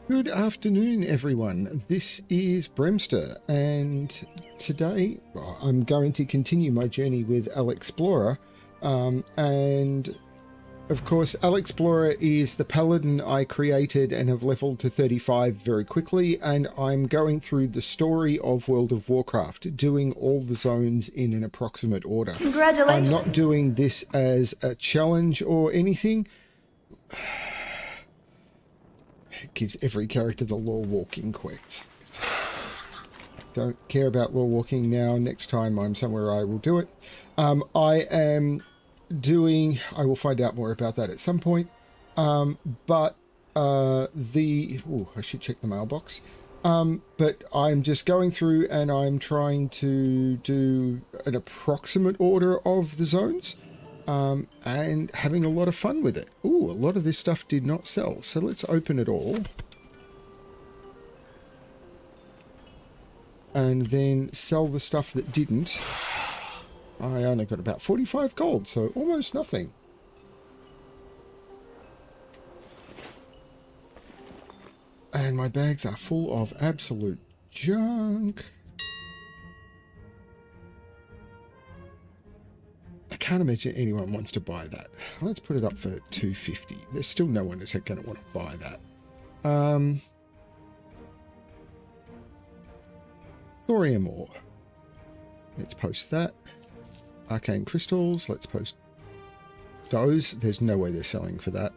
Good afternoon, everyone. This is Bremster, and today I'm going to continue my journey with Alexplorer. And of course, Alexplorer is the Paladin I created and have leveled to 35 very quickly, and I'm going through the story of World of Warcraft, doing all the zones in an approximate order. Congratulations. I'm not doing this as a challenge or anything. It gives every character the lore walking quest. Don't care about lore walking now. Next time I'm somewhere I will do it. I will find out more about that at some point. I should check the mailbox. But I'm just going through and I'm trying to do an approximate order of the zones. And having a lot of fun with it. Ooh, a lot of this stuff did not sell, so let's open it all. And then sell the stuff that didn't. I only got about 45 gold, so almost nothing. And my bags are full of absolute junk. I can't imagine anyone wants to buy that. Let's put it up for 250. There's still no one that's going to want to buy that. Thorium ore. Let's post that. Arcane crystals. Let's post those. There's no way they're selling for that.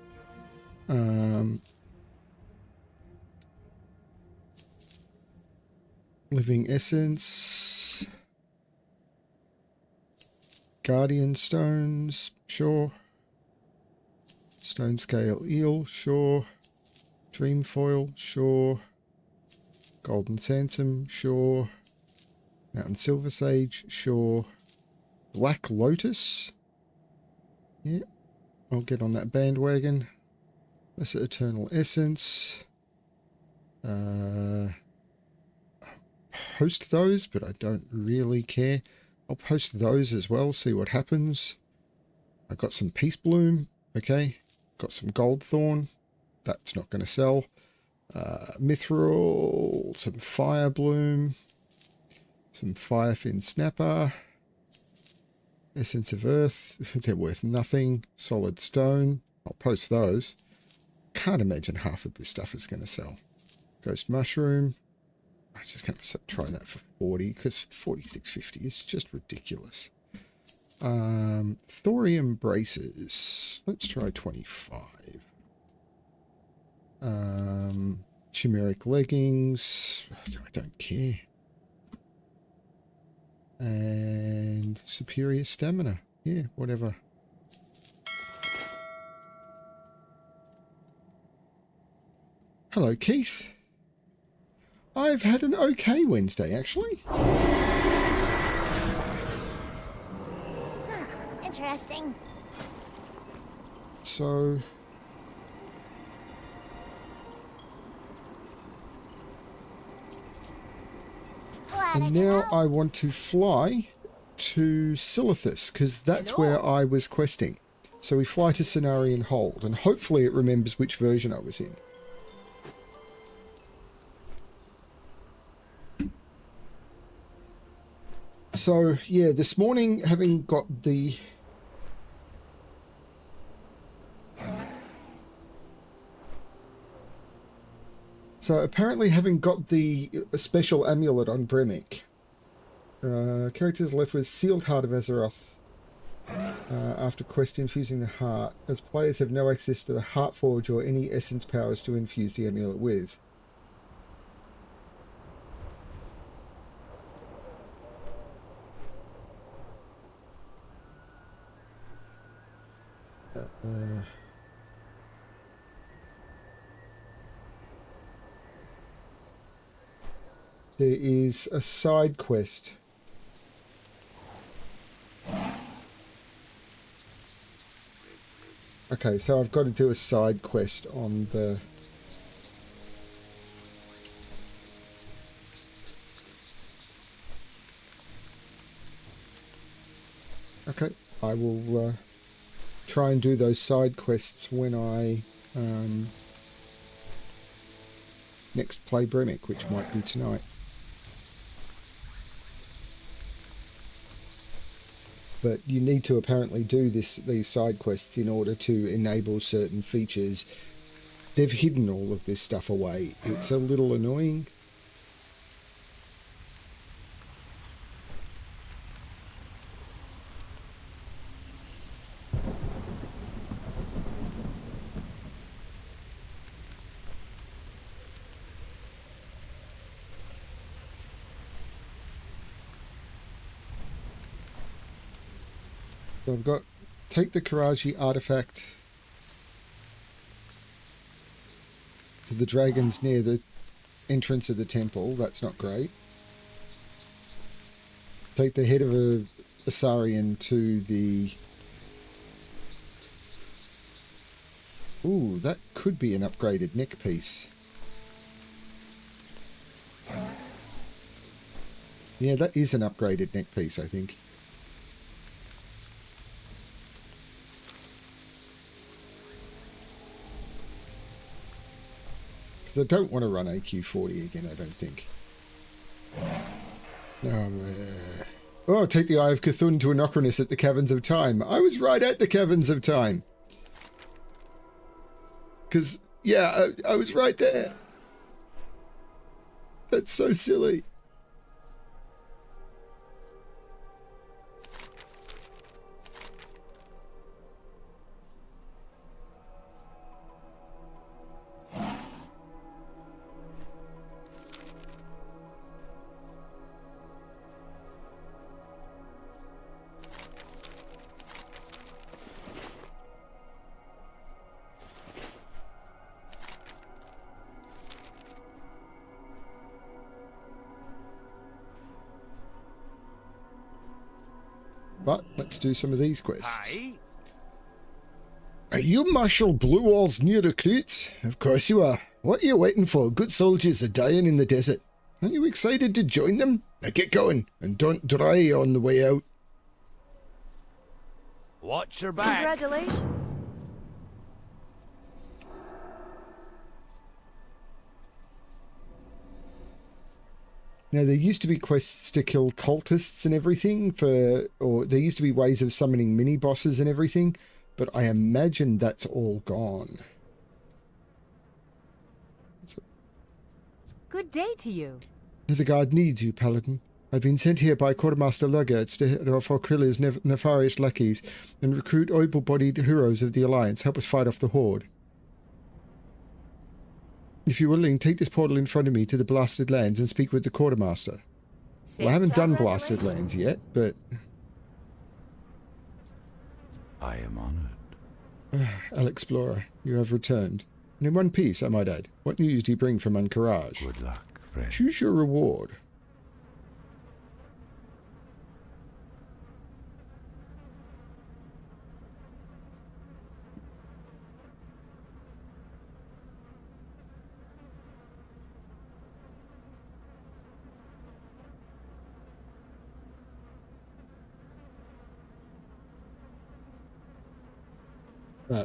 Living essence. Guardian stones, sure. Stone scale eel, sure. Dream foil, sure. Golden sansom, sure. Mountain silver sage, sure. Black lotus, yeah. I'll get on that bandwagon. Lesser eternal essence. Post those, but I don't really care. I'll post those as well, see what happens. I got some peace bloom, okay. Got some gold thorn, that's not going to sell. Mithril, some fire bloom, some firefin snapper, essence of earth, they're worth nothing. Solid stone, I'll post those. Can't imagine half of this stuff is going to sell. Ghost mushroom. I'm just going to try that for 40 because 46.50 is just ridiculous. Thorium braces. Let's try 25. Chimeric leggings. I don't care. And superior stamina. Yeah, whatever. Hello, Keith. I've had an okay Wednesday, actually. Interesting. So... and now I want to fly to Silithus, because that's where I was questing. So we fly to Cenarian Hold, and hopefully it remembers which version I was in. So, yeah, this morning, having got the... So, apparently having got the special amulet on Bremic, characters left with Sealed Heart of Azeroth after quest infusing the heart, as players have no access to the Heart Forge or any essence powers to infuse the amulet with. There is a side quest. Okay, so I've got to do a side quest on the... Okay, I will try and do those side quests when I next play Bremic, which might be tonight. But you need to apparently do these side quests in order to enable certain features. They've hidden all of this stuff away. It's a little annoying. So I've got, take the Karaji artifact to the dragons near the entrance of the temple. That's not great. Take the head of a Asarian to the... Ooh, that could be an upgraded neck piece. Yeah, that is an upgraded neck piece, I think. I don't want to run AQ40 again, I don't think. Oh, take the Eye of Cthulhu to Anachronis at the Caverns of Time. I was right at the Caverns of Time. Because, yeah, I was right there. That's so silly. But let's do some of these quests. Aye. Are you Marshal Blue Wall's new recruits? Of course you are. What are you waiting for? Good soldiers are dying in the desert. Aren't you excited to join them? Now get going, and don't dry on the way out. Watch your back. Congratulations. Now, there used to be quests to kill cultists and everything, or there used to be ways of summoning mini-bosses and everything, but I imagine that's all gone. Good day to you. The guard needs you, Paladin. I've been sent here by Quartermaster Luggerts to head off Orkrilla's nefarious lackeys and recruit able-bodied heroes of the Alliance. Help us fight off the Horde. If you're willing, take this portal in front of me to the Blasted Lands and speak with the Quartermaster. Well, I haven't done Blasted Lands yet, but... I am honored. Alexplorer, you have returned. And in one piece, I might add. What news do you bring from Anchorage? Good luck, friend. Choose your reward.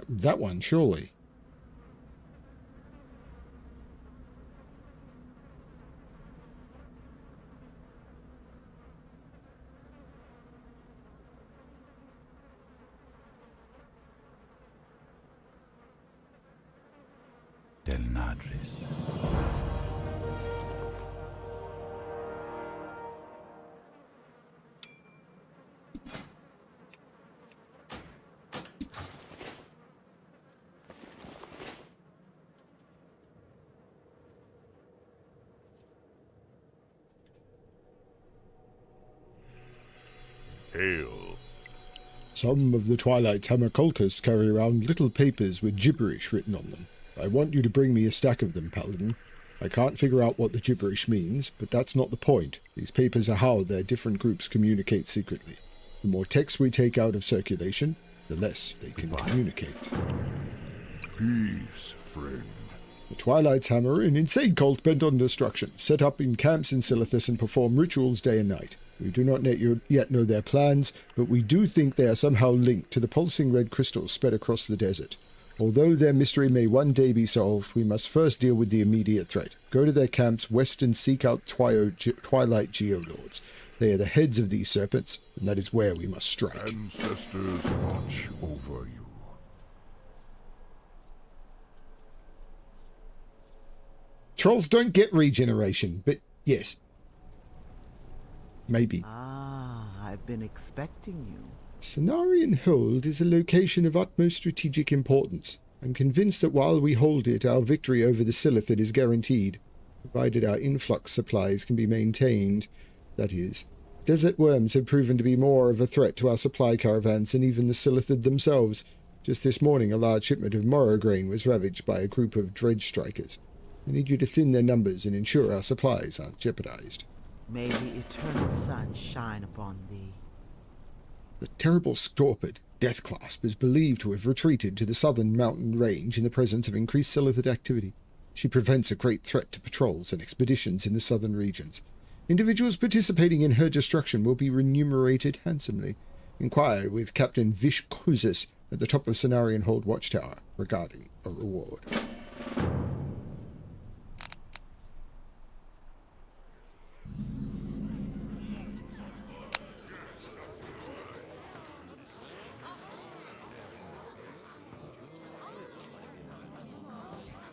That one, surely. Del Nadris. Hail. Some of the Twilight Hammer cultists carry around little papers with gibberish written on them. I want you to bring me a stack of them, Paladin. I can't figure out what the gibberish means, but that's not the point. These papers are how their different groups communicate secretly. The more text we take out of circulation, the less they can communicate. Peace, friend. The Twilight's Hammer are an insane cult bent on destruction, set up in camps in Silithus and perform rituals day and night. We do not yet know their plans, but we do think they are somehow linked to the pulsing red crystals spread across the desert. Although their mystery may one day be solved, we must first deal with the immediate threat. Go to their camps west and seek out Twilight Geolords. They are the heads of these serpents, and that is where we must strike. Ancestors watch over you. Trolls don't get regeneration, but yes. Maybe. Ah, I've been expecting you. Cenarian Hold is a location of utmost strategic importance. I'm convinced that while we hold it, our victory over the Silithid is guaranteed, provided our influx supplies can be maintained. That is, desert worms have proven to be more of a threat to our supply caravans than even the Silithid themselves. Just this morning, a large shipment of morrow grain was ravaged by a group of dredge strikers. I need you to thin their numbers and ensure our supplies aren't jeopardized. May the eternal sun shine upon thee. The terrible Scorpid, Deathclasp, is believed to have retreated to the southern mountain range in the presence of increased Silithid activity. She presents a great threat to patrols and expeditions in the southern regions. Individuals participating in her destruction will be remunerated handsomely. Inquire with Captain Vish Kuzis at the top of Cenarian Hold Watchtower regarding a reward.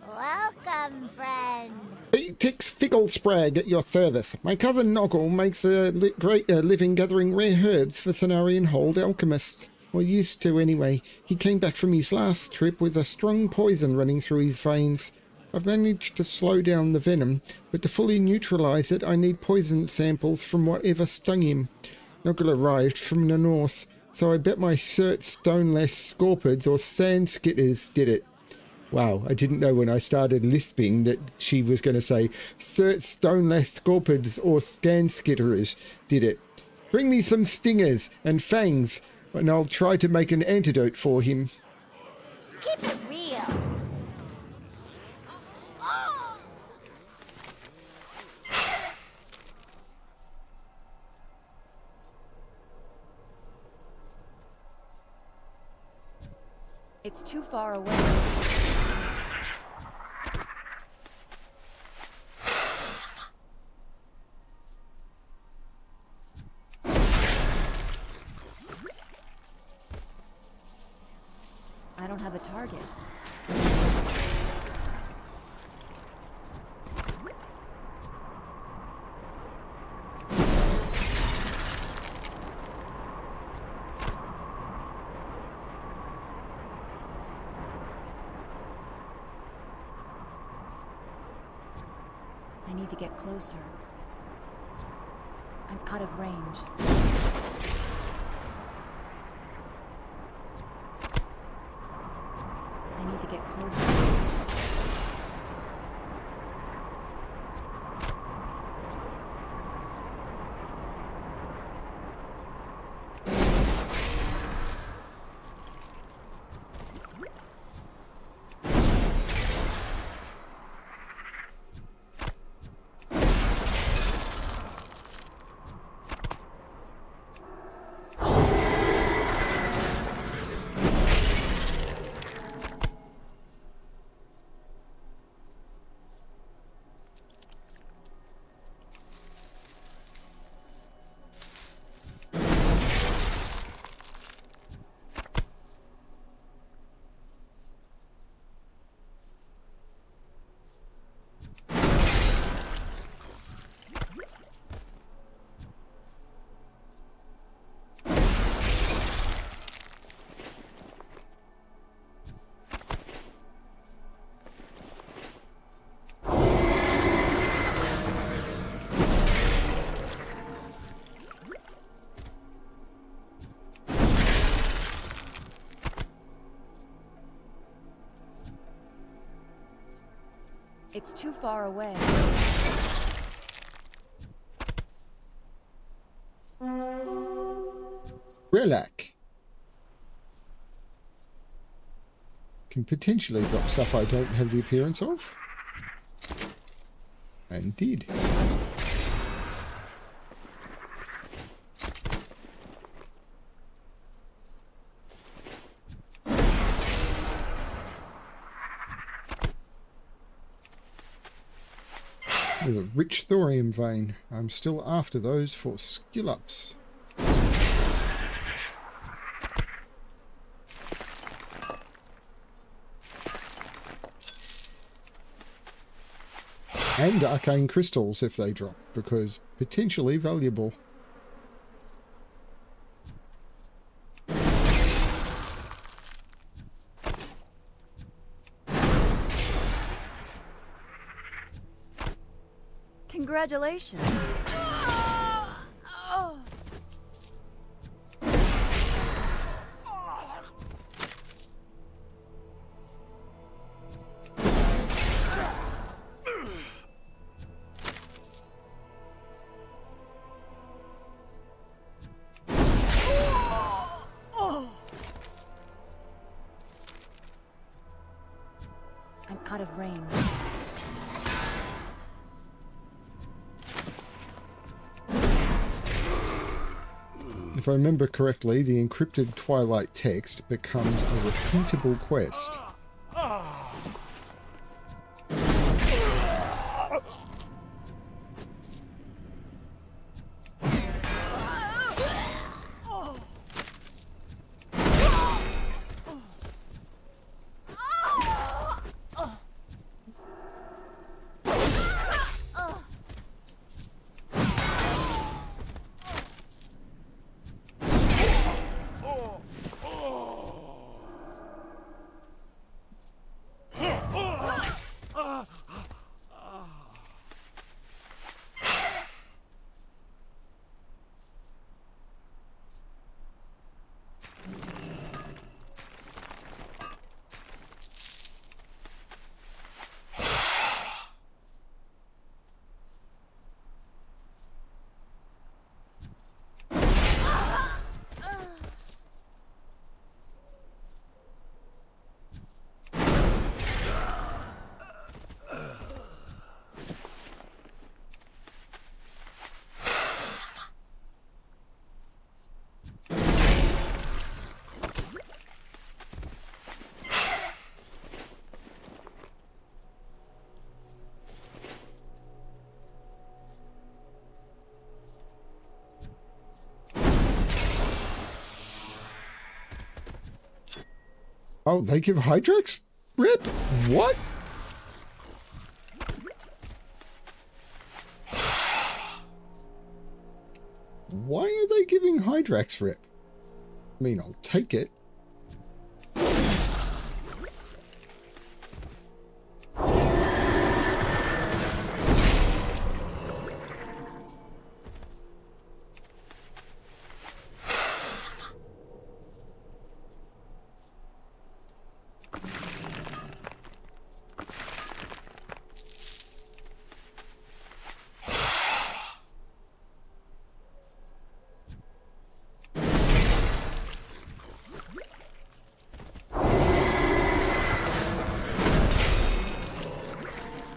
Welcome, friend. Tix Figglesprag at your service. My cousin Noggle makes a great living gathering rare herbs for Cenarian Hold alchemists. Or used to, anyway. He came back from his last trip with a strong poison running through his veins. I've managed to slow down the venom, but to fully neutralize it, I need poison samples from whatever stung him. Noggle arrived from the north, so I bet my cert stoneless scorpids or sand skitters did it. Wow, I didn't know when I started lisping that she was going to say, cert stoneless scorpids or scan skitterers did it. Bring me some stingers and fangs, and I'll try to make an antidote for him. Keep it real. It's too far away. I don't have a target. I need to get closer. I'm out of range. I need to get closer. It's too far away. Relax. Can potentially drop stuff I don't have the appearance of. And did. With a rich thorium vein. I'm still after those for skill ups. And arcane crystals if they drop, because potentially valuable. Congratulations. I'm out of range. If I remember correctly, the encrypted Twilight text becomes a repeatable quest. Oh, they give Hydrex rip? What? Why are they giving Hydrex rip? I mean, I'll take it.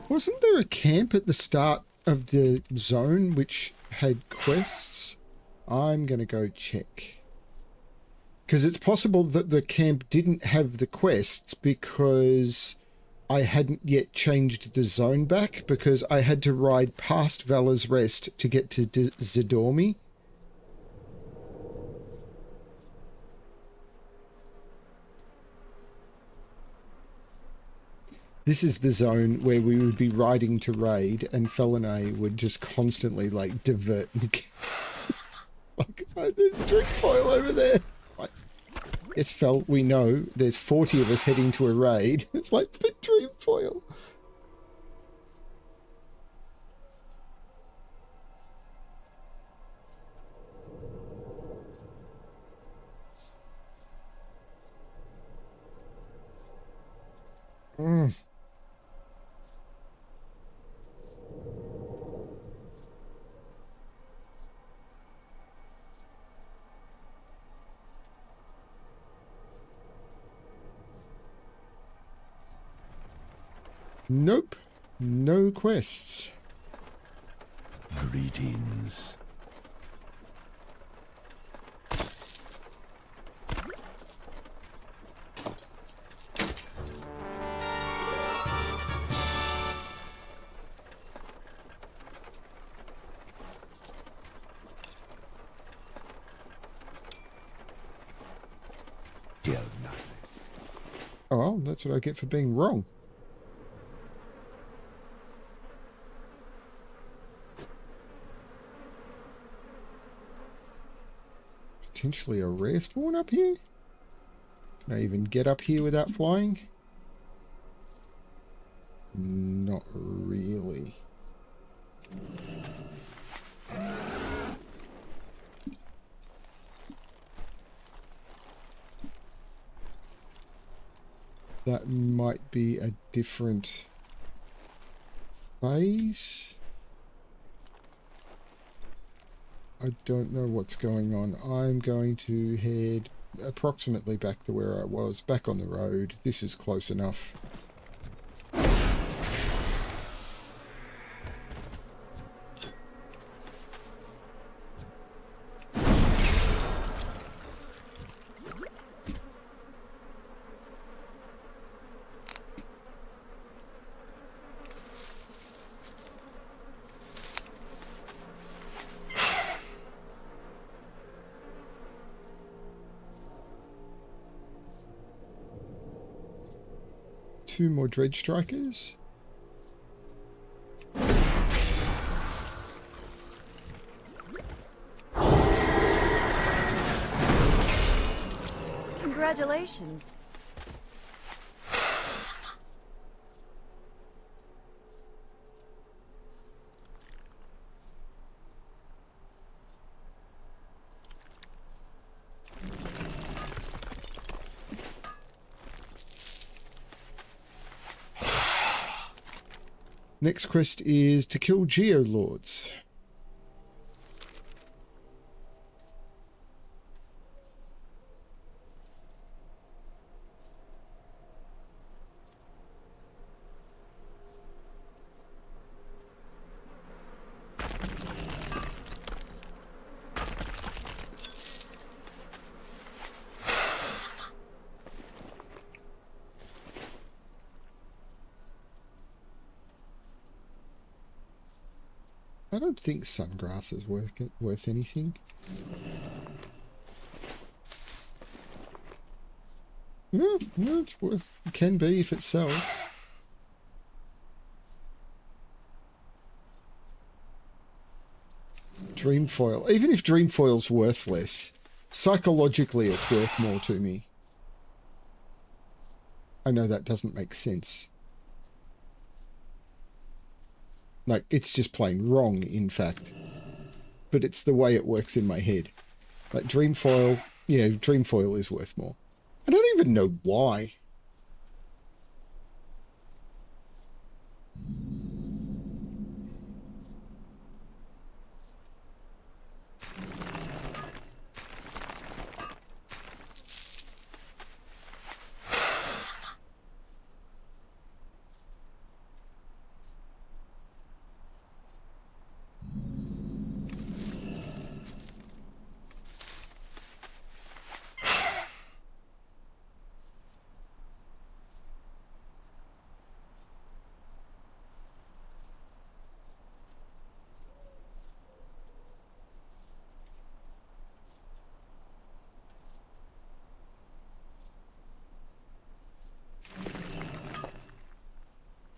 Wasn't there a camp at the start of the zone which had quests? I'm going to go check. Because it's possible that the camp didn't have the quests because I hadn't yet changed the zone back, because I had to ride past Valor's Rest to get to Zidormi. This is the zone where we would be riding to raid, and Felinae would just constantly, like, divert and like, oh, there's drink foil over there. Like, it's Fel, we know there's 40 of us heading to a raid. It's like, but dream foil. Nope. No quests. Greetings. that's what I get for being wrong. Potentially a rare spawn up here? Can I even get up here without flying? Not really. That might be a different phase. I don't know what's going on. I'm going to head approximately back to where I was, back on the road. This is close enough. Two more Dredge Strikers. Congratulations. Next quest is to kill Geolords. I don't think sungrass is worth anything. Yeah, it's worth. It can be if it sells. Dreamfoil. Even if Dreamfoil's worthless, psychologically it's worth more to me. I know that doesn't make sense. Like, it's just plain wrong, in fact. But it's the way it works in my head. Like, Dreamfoil, yeah, Dreamfoil is worth more. I don't even know why.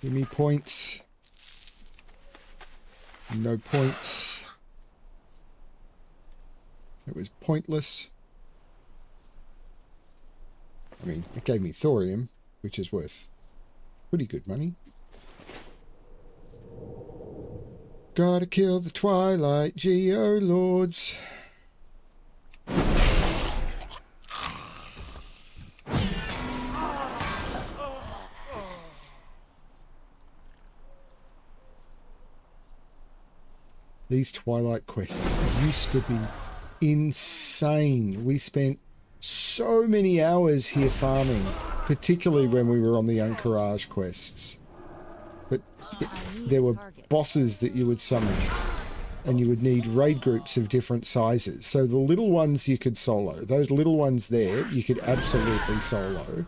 Give me points. No points. It was pointless. I mean, it gave me thorium, which is worth pretty good money. Gotta kill the Twilight Geolords. These Twilight quests used to be insane. We spent so many hours here farming, particularly when we were on the Anchorage quests. But there were bosses that you would summon, and you would need raid groups of different sizes. So the little ones you could solo. Those little ones there, you could absolutely solo.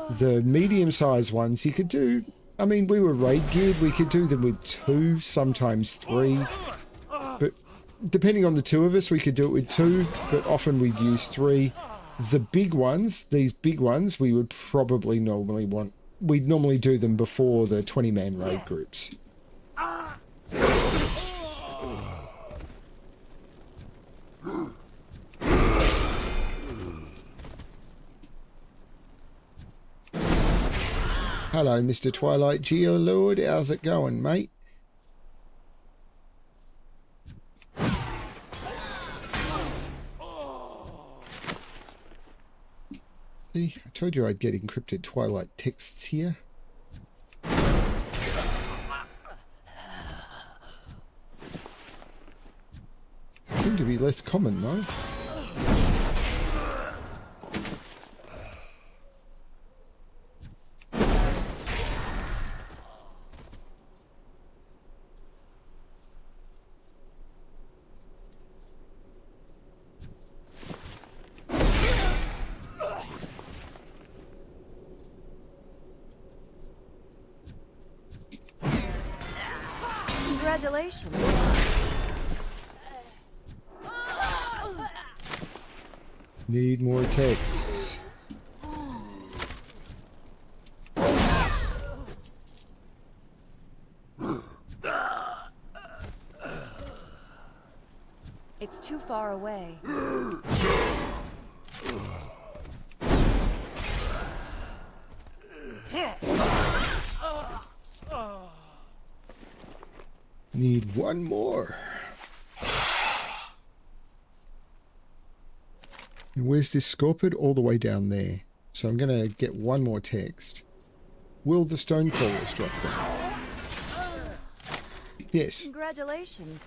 The medium-sized ones you could do... I mean, we were raid geared. We could do them with 2, sometimes 3. But depending on the 2 of us, we could do it with 2, but often we'd use 3. The big ones, these big ones, we would probably normally want... We'd normally do them before the 20-man raid groups. Hello, Mr. Twilight Geolord. How's it going, mate? See, I told you I'd get encrypted Twilight texts here. Seem to be less common, though. Congratulations. Need more texts. It's too far away. Need one more. And where's this scorpion? All the way down there. So I'm going to get one more text. Will the Stonecrawler strike them? Yes. Congratulations.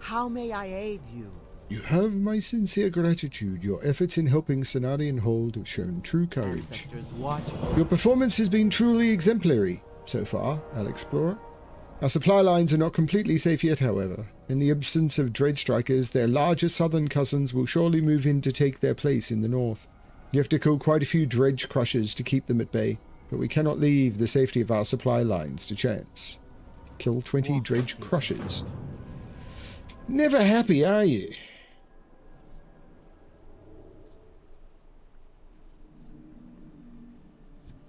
How may I aid you? You have my sincere gratitude. Your efforts in helping Cenarian Hold have shown true courage. Ancestors watch. Your performance has been truly exemplary so far, Alexplorer. Our supply lines are not completely safe yet, however. In the absence of Dredge Strikers, their larger southern cousins will surely move in to take their place in the north. You have to kill quite a few Dredge Crushers to keep them at bay, but we cannot leave the safety of our supply lines to chance. Kill 20 Dredge Crushers. Never happy, are you?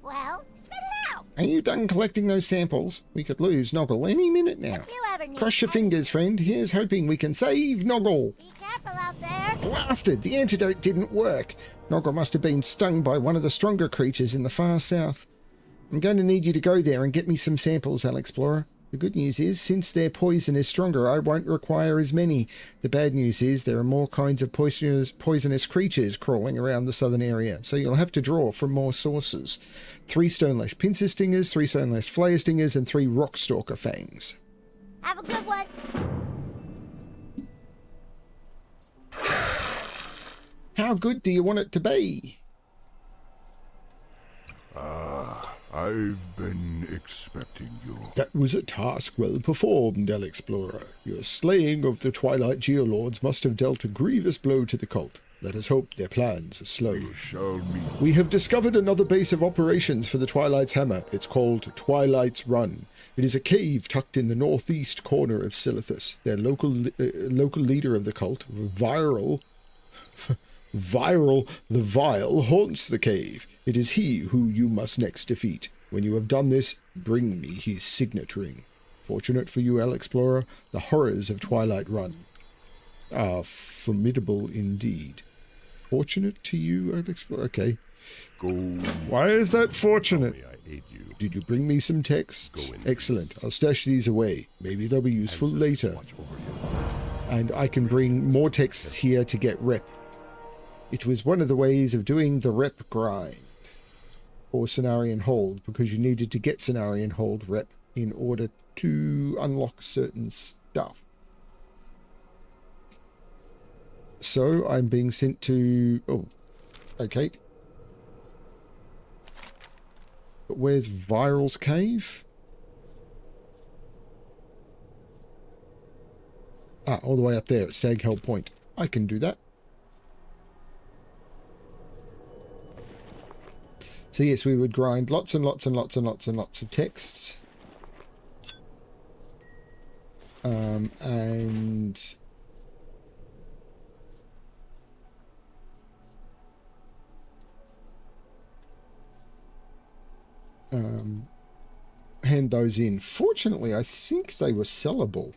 Well, spit it out. Are you done collecting those samples? We could lose Noggle any minute now. If you ever need Cross your fingers, friend. Here's hoping we can save Noggle. Be careful out there. Blasted! The antidote didn't work. Noggle must have been stung by one of the stronger creatures in the far south. I'm going to need you to go there and get me some samples, Alexplorer. The good news is, since their poison is stronger, I won't require as many. The bad news is there are more kinds of poisonous creatures crawling around the southern area, so you'll have to draw from more sources. 3 Stonelash Pincer Stingers, 3 Stonelash Flayer Stingers, and 3 Rockstalker Fangs. Have a good one. How good do you want it to be? I've been expecting you. That was a task well performed, Alexplorer. Your slaying of the Twilight Geolords must have dealt a grievous blow to the cult. Let us hope their plans are slow. We shall meet. We have discovered another base of operations for the Twilight's Hammer. It's called Twilight's Run. It is a cave tucked in the northeast corner of Silithus. Their local leader of the cult, Viral the Vile, haunts the cave. It is he who you must next defeat. When you have done this, bring me his signet ring. Fortunate for you, Alexplorer, the horrors of Twilight Run are formidable indeed. Fortunate to you, Alexplorer? Okay. Go. Why is that fortunate? May I aid you? Did you bring me some texts? Go in Excellent. I'll stash these away. Maybe they'll be useful later. Watch over you. And I can bring more texts here to get rep. It was one of the ways of doing the rep grind for Cenarian Hold, because you needed to get Cenarian Hold rep in order to unlock certain stuff. So I'm being sent to... Oh, Okay. But where's Viral's cave? Ah, all the way up there at Staghell Point. I can do that. So yes, we would grind lots and lots and lots and lots and lots of texts. And hand those in. Fortunately, I think they were sellable,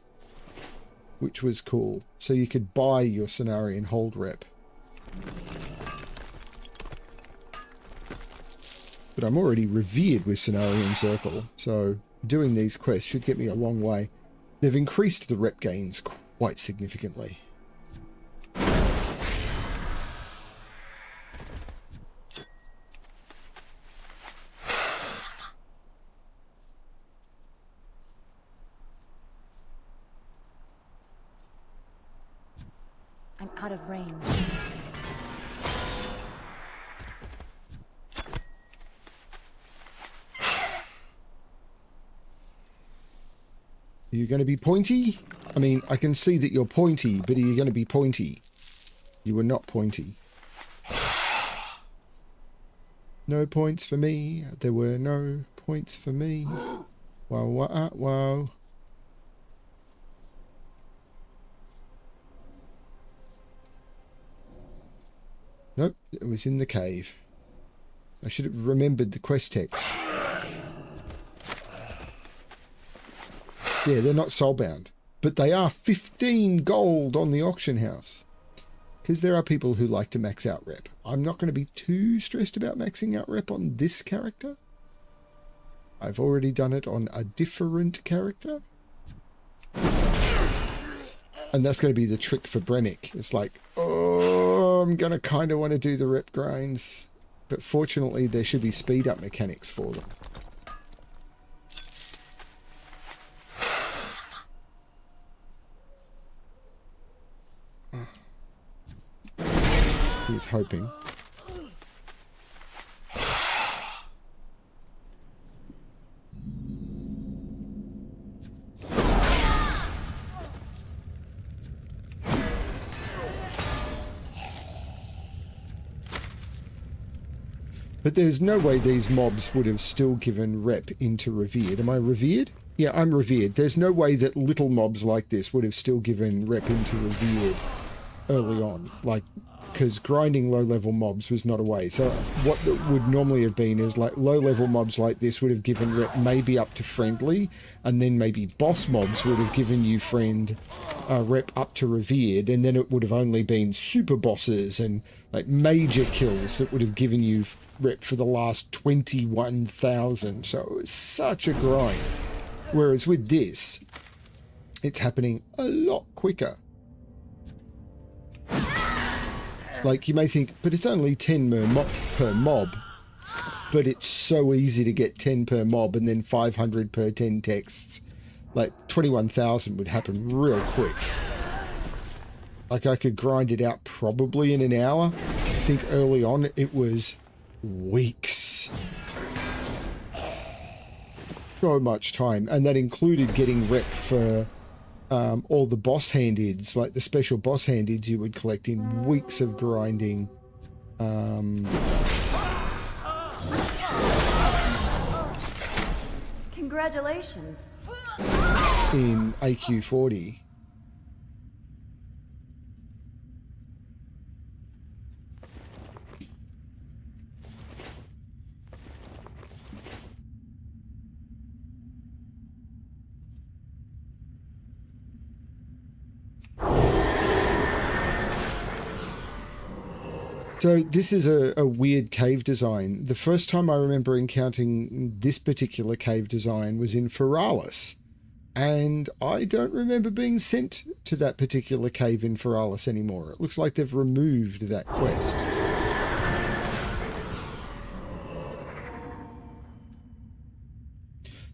which was cool. So you could buy your Cenarian hold rep. But I'm already revered with Cenarian Circle, so doing these quests should get me a long way. They've increased the rep gains quite significantly. I'm out of range. Are you going to be pointy? I mean, I can see that you're pointy, but are you going to be pointy? You were not pointy. No points for me. There were no points for me. Wow, wow, wow. Nope, it was in the cave. I should have remembered the quest text. Yeah, they're not soulbound, but they are 15 gold on the auction house. Because there are people who like to max out rep. I'm not going to be too stressed about maxing out rep on this character. I've already done it on a different character. And that's going to be the trick for Bremic. It's like, oh, I'm going to kind of want to do the rep grinds. But fortunately, there should be speed up mechanics for them. He was hoping. But there's no way these mobs would have still given rep into revered. Am I revered? Yeah, I'm revered. There's no way that little mobs like this would have still given rep into revered early on. Like, because grinding low-level mobs was not a way. So what would normally have been is like low-level mobs like this would have given rep maybe up to friendly, and then maybe boss mobs would have given you friend rep up to revered, and then it would have only been super bosses and like major kills that would have given you rep for the last 21,000. So it was such a grind. Whereas with this, it's happening a lot quicker. Like, you may think, but it's only 10 per mob. But it's so easy to get 10 per mob and then 500 per 10 texts. Like, 21,000 would happen real quick. Like, I could grind it out probably in an hour. I think early on it was weeks. So much time. And that included getting rep for all the boss hand-ins, like the special boss hand-ins you would collect in weeks of grinding. Congratulations. In AQ40. So this is a weird cave design. The first time I remember encountering this particular cave design was in Feralis. And I don't remember being sent to that particular cave in Feralis anymore. It looks like they've removed that quest.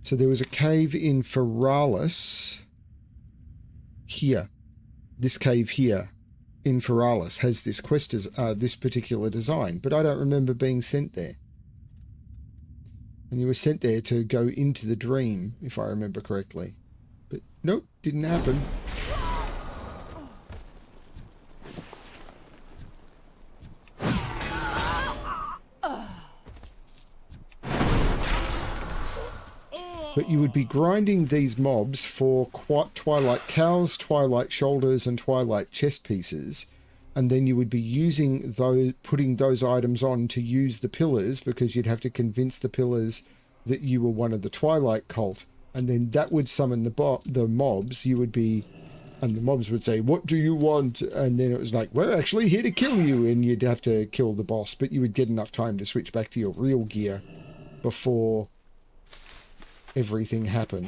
So there was a cave in Feralis here. This cave here. in Feralis has this quest as this particular design, but I don't remember being sent there. And you were sent there to go into the dream, if I remember correctly. But nope, didn't happen. But you would be grinding these mobs for Twilight Cows, Twilight Shoulders, and Twilight Chest Pieces. And then you would be using those, putting those items on to use the pillars, because you'd have to convince the pillars that you were one of the Twilight cult. And then that would summon the mobs. You would be, and the mobs would say, "What do you want?" And then it was like, "We're actually here to kill you." And you'd have to kill the boss, but you would get enough time to switch back to your real gear before everything happened.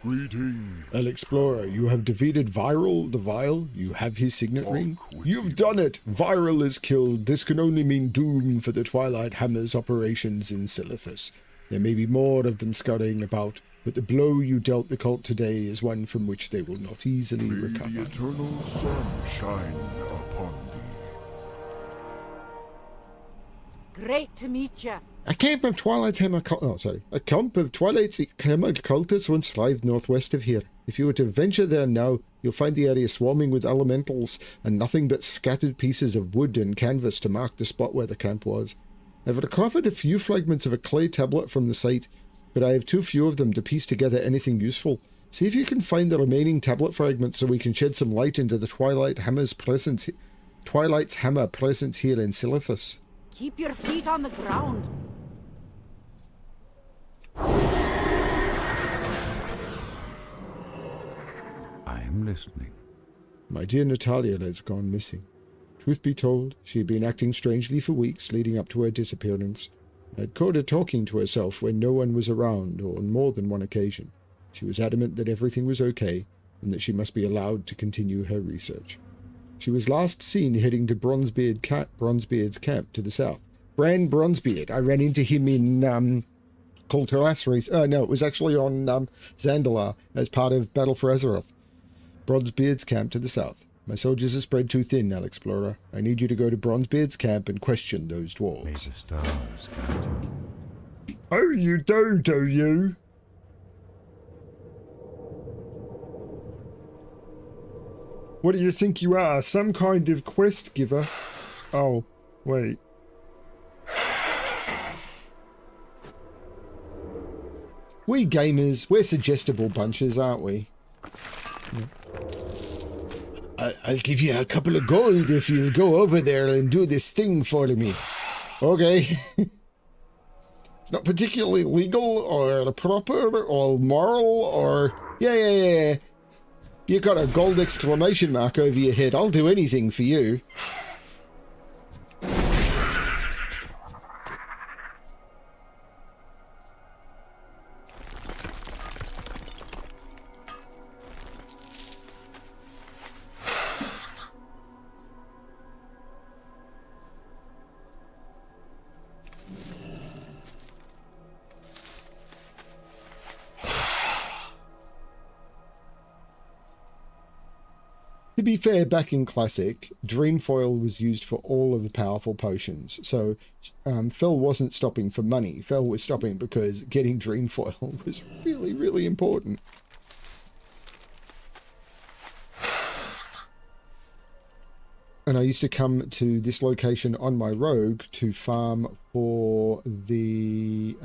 Greeting. Alexplorer, you have defeated Viral, the Vile. You have his signet ring. You've done it! Viral is killed. This can only mean doom for the Twilight Hammer's operations in Silithus. There may be more of them scurrying about, but the blow you dealt the cult today is one from which they will not easily May recover. the eternal sun shine upon thee. Great to meet you. A camp of Twilight's Hammer A camp of Twilight's Hammer cultists once thrived northwest of here. If you were to venture there now, you'll find the area swarming with elementals and nothing but scattered pieces of wood and canvas to mark the spot where the camp was. I've recovered a few fragments of a clay tablet from the site, but I have too few of them to piece together anything useful. See if you can find the remaining tablet fragments so we can shed some light into the Twilight's Hammer presence here in Silithus. Keep your feet on the ground. I am listening. My dear Natalia has gone missing. Truth be told, she had been acting strangely for weeks leading up to her disappearance. I had caught her talking to herself when no one was around, or on more than one occasion. She was adamant that everything was okay, and that she must be allowed to continue her research. She was last seen heading to Bronzebeard's camp to the south. Bran Bronzebeard. I ran into him in Kulturas. No, it was actually on Zandalar as part of Battle for Azeroth. Bronzebeard's camp to the south. My soldiers are spread too thin, Alexplorer. I need you to go to Bronzebeard's camp and question those May dwarves. the stars guide you. Oh, you do you? What do you think you are? Some kind of quest giver? Oh, wait. We gamers, we're suggestible bunches, aren't we? I'll give you a couple of gold if you'll go over there and do this thing for me. Okay. It's not particularly legal or proper or moral or... Yeah. You got a gold exclamation mark over your head. I'll do anything for you. To be fair, back in Classic, Dreamfoil was used for all of the powerful potions. So Fel wasn't stopping for money. Fel was stopping because getting Dreamfoil was really, really important. And I used to come to this location on my rogue to farm for the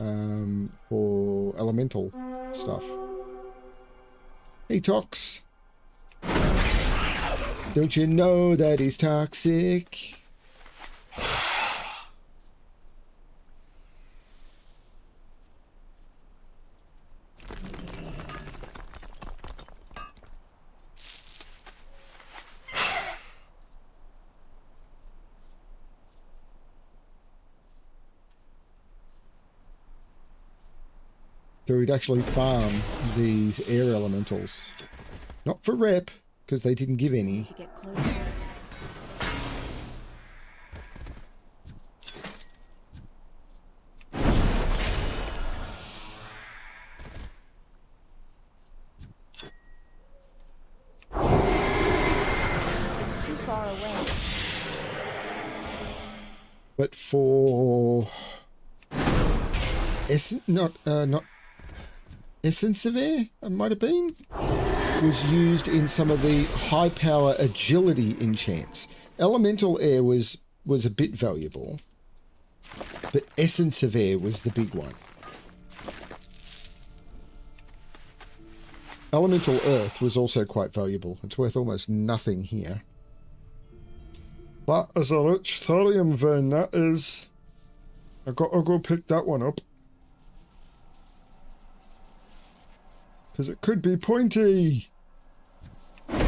for elemental stuff. Hey, Tox. Don't you know that he's toxic? So we'd actually farm these air elementals. Not for rep, because they didn't give any. Get closer. It's too far away. But for not Essence of Air, it might have been, was used in some of the high power agility enchants. Elemental Air was a bit valuable, but Essence of Air was the big one. Elemental Earth was also quite valuable. It's worth almost nothing here. That is a rich thorium vein, that is. I gotta go pick that one up. Because it could be pointy. I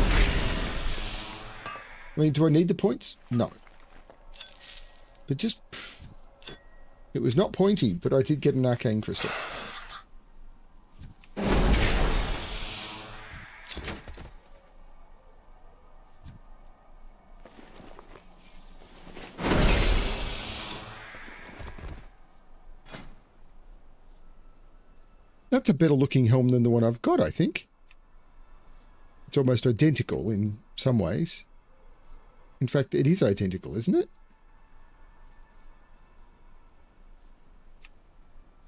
mean, do I need the points? No. But just... It was not pointy, but I did get an arcane crystal. That's a better looking helm than the one I've got, I think. It's almost identical in some ways. In fact, it is identical, isn't it?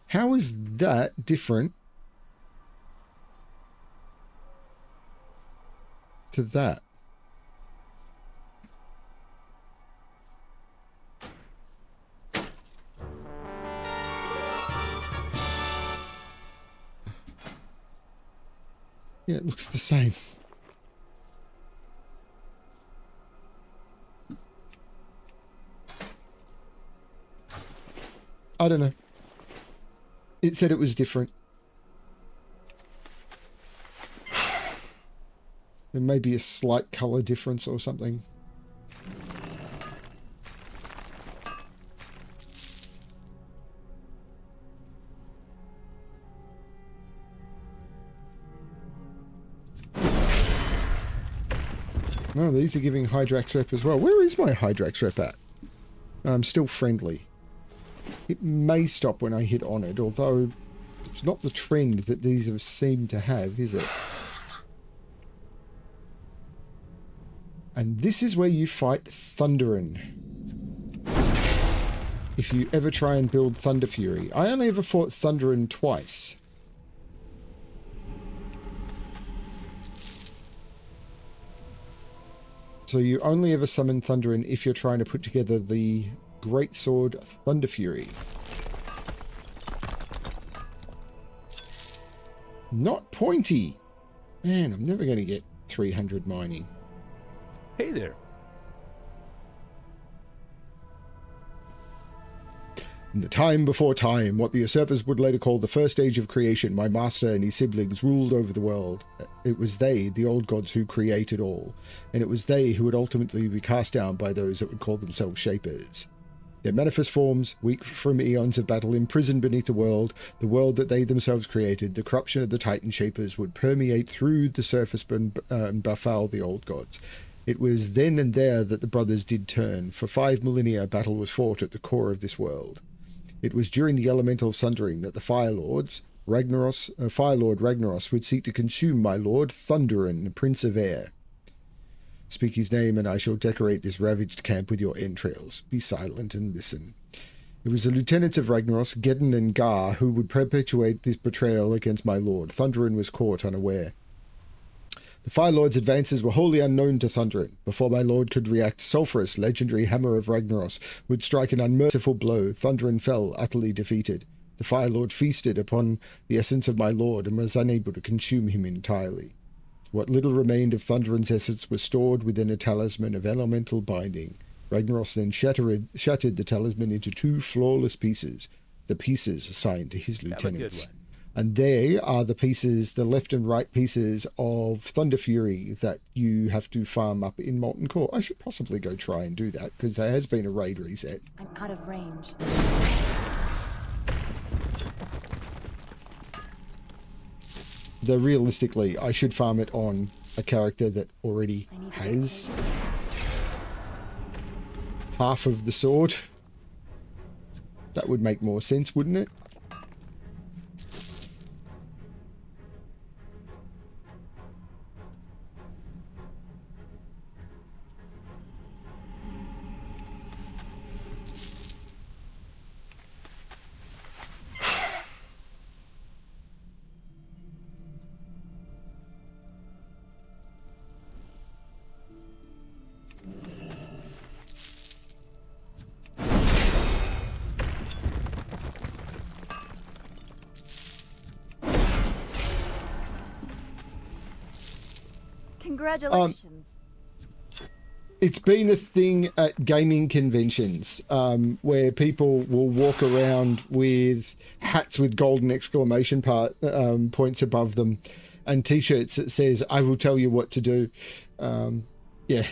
How is that different to that? Yeah, it looks the same. I don't know. It said it was different. There may be a slight color difference or something. Oh, these are giving Hydrax rep as well. Where is my Hydrax rep at? I'm still friendly. It may stop when I hit on it, although it's not the trend that these have seemed to have, is it? And this is where you fight Thunderin. If you ever try and build Thunder Fury. I only ever fought Thunderin twice. So you only ever summon Thunderin if you're trying to put together the Greatsword Thunder Fury. Not pointy. Man, I'm never going to get 300 mining. Hey there. In the time before time, what the usurpers would later call the first age of creation, my master and his siblings ruled over the world. It was they, the old gods, who created all, and it was they who would ultimately be cast down by those that would call themselves shapers. Their manifest forms, weak from eons of battle, imprisoned beneath the world that they themselves created, the corruption of the Titan shapers would permeate through the surface and befoul the old gods. It was then and there that the brothers did turn. For 5 millennia, battle was fought at the core of this world. It was during the elemental sundering that the Fire Lord Ragnaros would seek to consume my lord Thunderin, Prince of Air. Speak his name, and I shall decorate this ravaged camp with your entrails. Be silent and listen. It was the lieutenants of Ragnaros, Geddon and Gar, who would perpetuate this betrayal against my lord. Thunderin was caught unaware. The Fire Lord's advances were wholly unknown to Thunderin. Before my lord could react, Sulphurous, legendary hammer of Ragnaros, would strike an unmerciful blow. Thunderin fell, utterly defeated. The Fire Lord feasted upon the essence of my lord and was unable to consume him entirely. What little remained of Thunderan's essence was stored within a talisman of elemental binding. Ragnaros then shattered the talisman into 2 flawless pieces, the pieces assigned to his Have a good lieutenants. one. And they are the pieces, the left and right pieces of Thunder Fury that you have to farm up in Molten Core. I should possibly go try and do that, because there has been a raid reset. I'm out of range. Though realistically, I should farm it on a character that already has half of the sword. That would make more sense, wouldn't it? Congratulations. It's been a thing at gaming conventions where people will walk around with hats with golden exclamation points above them and t-shirts that says, "I will tell you what to do." Yeah.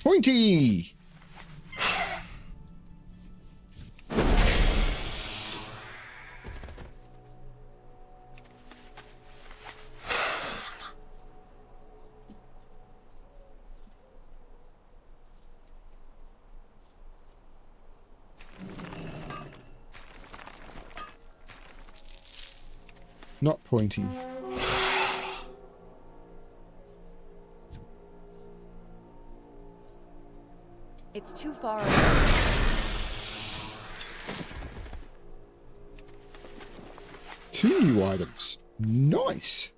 Pointy! Not pointy. It's too far away. 2 new items. Nice.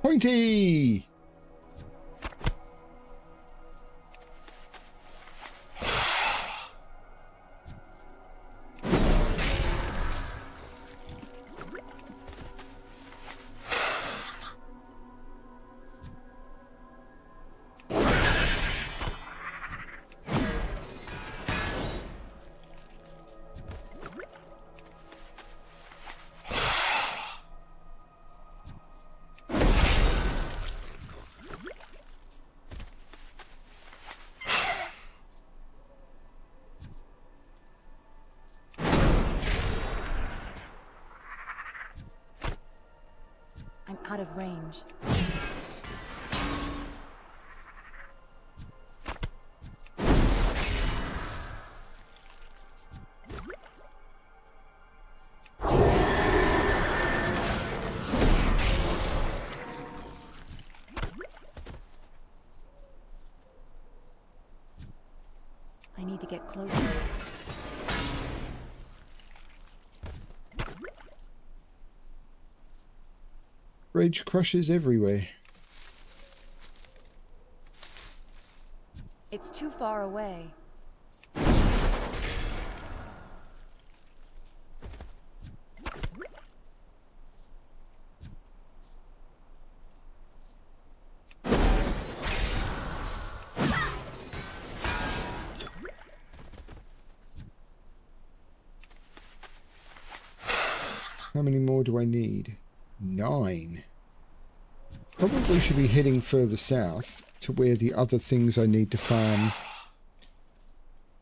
Pointy! I'm out of range. I need to get closer. Dredge crushes everywhere. It's too far away. How many more do I need? 9. Probably should be heading further south to where the other things I need to farm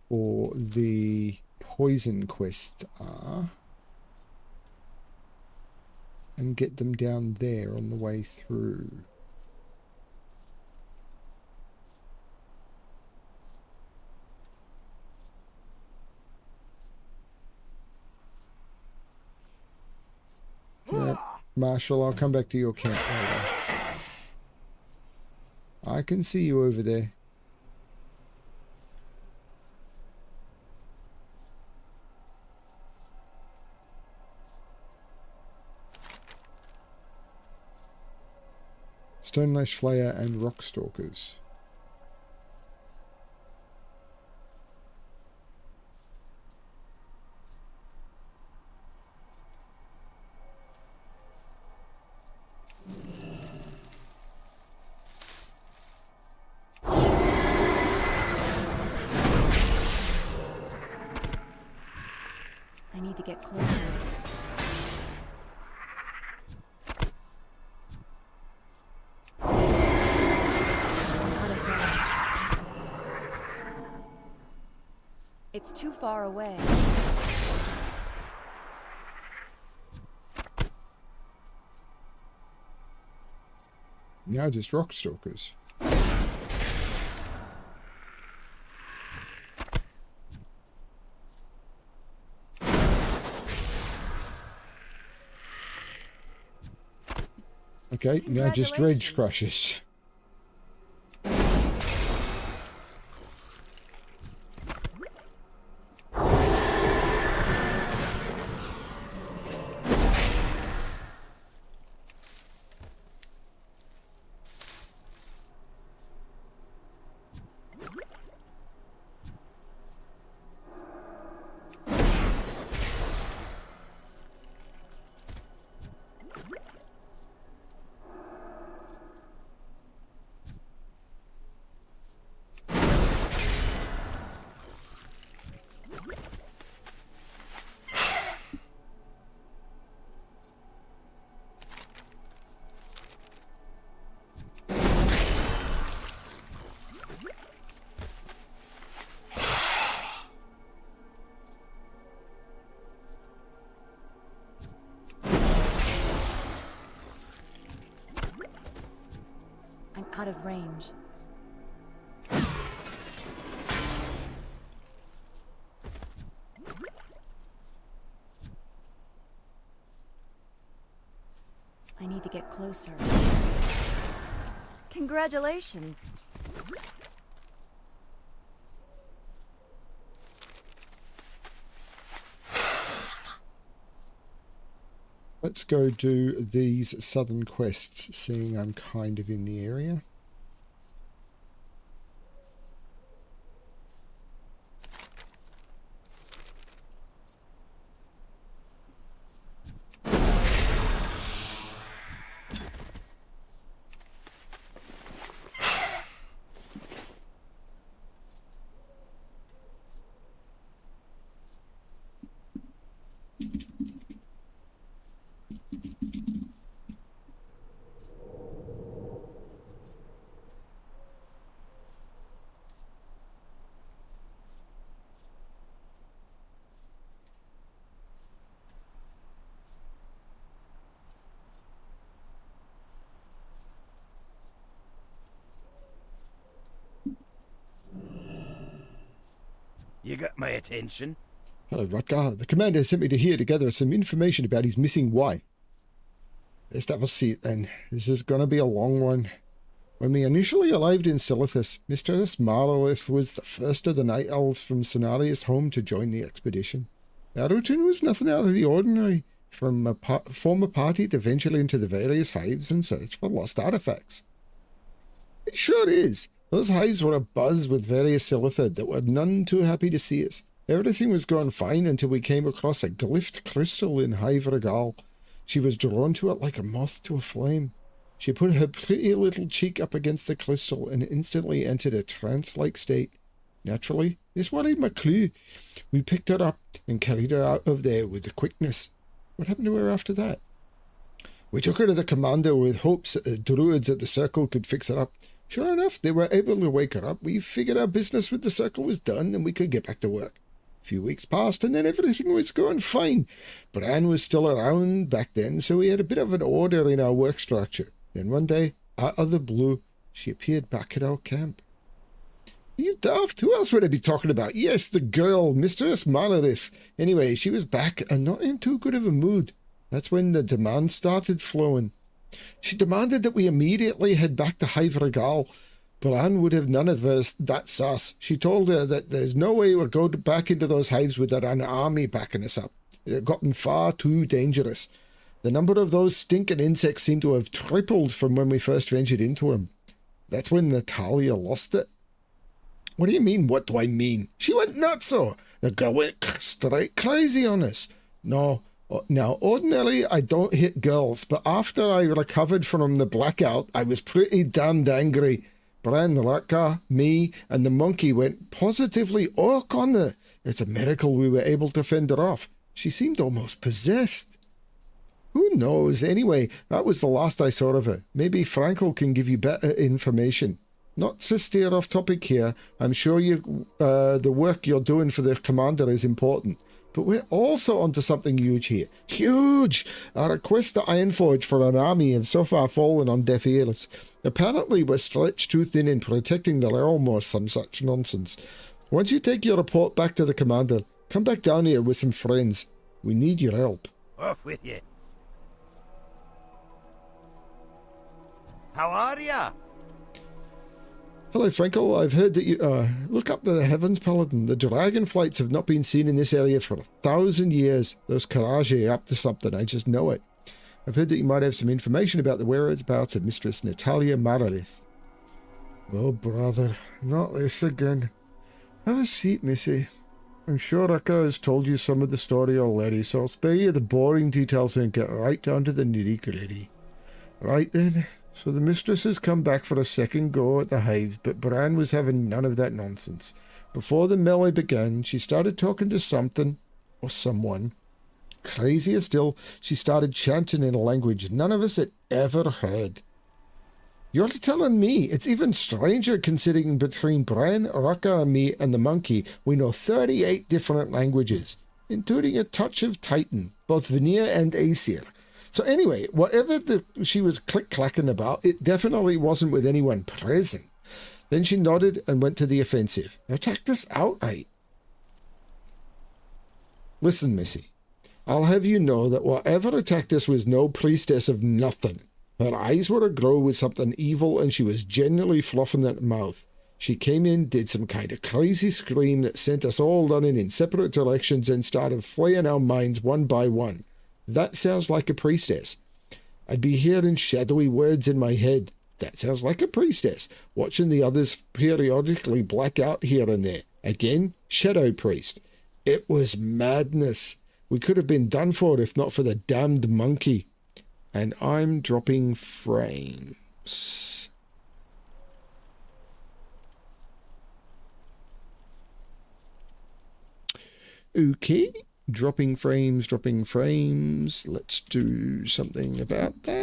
for the poison quest are. And get them down there on the way through. Marshall, I'll come back to your camp later. I can see you over there. Stonelash Flayer and Rockstalkers. I need to get closer. Out of range. It's too far away. Now just Rockstalkers. Okay, now just Dredge crushes. I'm out of range. I need to get closer. Congratulations. Let's go do these southern quests, seeing I'm kind of in the area. You got my attention. Hello, Rutger. The commander sent me to here to gather some information about his missing wife. Best have a seat, then. This is going to be a long one. When we initially arrived in Silithus, Mistress Marlowith was the first of the Night Elves from Cenarius' home to join the expedition. Our routine was nothing out of the ordinary. from a form a party to venture into the various hives and search for lost artifacts. It sure is. Those hives were abuzz with various illithid that were none too happy to see us. Everything was going fine until we came across a glyphed crystal in Hive Regal. She was drawn to it like a moth to a flame. She put her pretty little cheek up against the crystal and instantly entered a trance-like state. Naturally, this worried my crew. We picked her up and carried her out of there with quickness. What happened to her after that? We took her to the commander with hopes that the druids at the circle could fix her up. Sure enough, they were able to wake her up. We figured our business with the circle was done and we could get back to work. A few weeks passed and then everything was going fine. Bran was still around back then, so we had a bit of an order in our work structure. Then one day, out of the blue, she appeared back at our camp. You daft? Who else would I be talking about? Yes, the girl, Mistress Malorith. Anyway, she was back and not in too good of a mood. That's when the demand started flowing. She demanded that we immediately head back to Hive Regal, but Anne would have none of that sass. She told her that there's no way we'd go back into those hives without an army backing us up. It had gotten far too dangerous. The number of those stinking insects seemed to have tripled from when we first ventured into them. That's when Natalia lost it. What do you mean, what do I mean? She went nutso. The girl went straight crazy on us. No, now, ordinarily I don't hit girls, but after I recovered from the blackout, I was pretty damned angry. Bran, Raka, me, and the monkey went positively orc on her. It's a miracle we were able to fend her off. She seemed almost possessed. Who knows? Anyway, that was the last I saw of her. Maybe Frankel can give you better information. Not to steer off topic here, I'm sure the work you're doing for the commander is important. But we're also onto something huge here. Huge! Our request to Ironforge for an army have so far fallen on deaf ears. Apparently we're stretched too thin in protecting the realm or some such nonsense. Once you take your report back to the commander, come back down here with some friends. We need your help. Off with you. How are ya? Hello, Frankel. I've heard that you... look up the heavens, Paladin. The dragonflights have not been seen in this area for 1,000 years. Those Karaji are up to something. I just know it. I've heard that you might have some information about the whereabouts of Mistress Natalia Mararith. Oh, brother. Not this again. Have a seat, Missy. I'm sure Raka has told you some of the story already, so I'll spare you the boring details and get right down to the nitty-gritty. Right then. So the mistress has come back for a second go at the hives, but Bran was having none of that nonsense. Before the melee began, she started talking to something, or someone. Crazier still, she started chanting in a language none of us had ever heard. You're telling me it's even stranger considering between Bran, Raka and me and the monkey, we know 38 different languages, including a touch of Titan, both Vanir and Aesir. So anyway, whatever she was click-clacking about, it definitely wasn't with anyone present. Then she nodded and went to the offensive. Attacked us outright. Listen, Missy, I'll have you know that whatever attacked us was no priestess of nothing. Her eyes were aglow with something evil and she was genuinely fluffing at the mouth. She came in, did some kind of crazy scream that sent us all running in separate directions and started flaying our minds one by one. That sounds like a priestess. I'd be hearing shadowy words in my head. That sounds like a priestess. Watching the others periodically black out here and there. Again, shadow priest. It was madness. We could have been done for if not for the damned monkey. And I'm dropping frames. Okay. Dropping frames. Let's do something about that.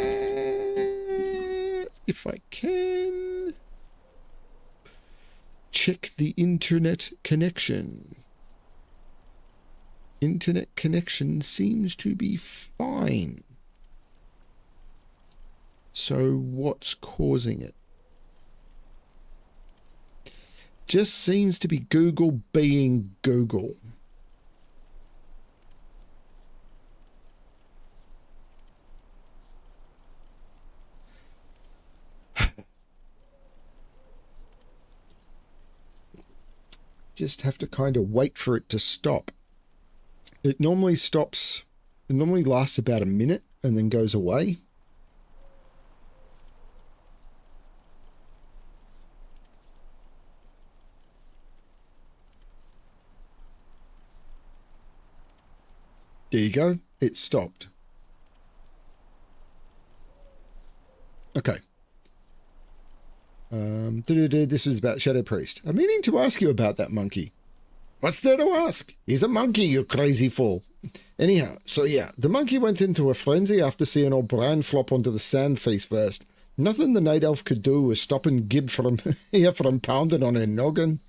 If I can. Check the internet connection. Internet connection seems to be fine. So what's causing it? Just seems to be Google being Google. Just have to kind of wait for it to stop. It normally stops It normally lasts about a minute and then goes away. There you go. It stopped. Okay. This is about Shadow Priest. I'm meaning to ask you about that monkey. What's there to ask? He's a monkey, you crazy fool. Anyhow, so yeah, the monkey went into a frenzy after seeing old Brian flop onto the sand face first. Nothing the night elf could do was stopping Gib from from pounding on her noggin.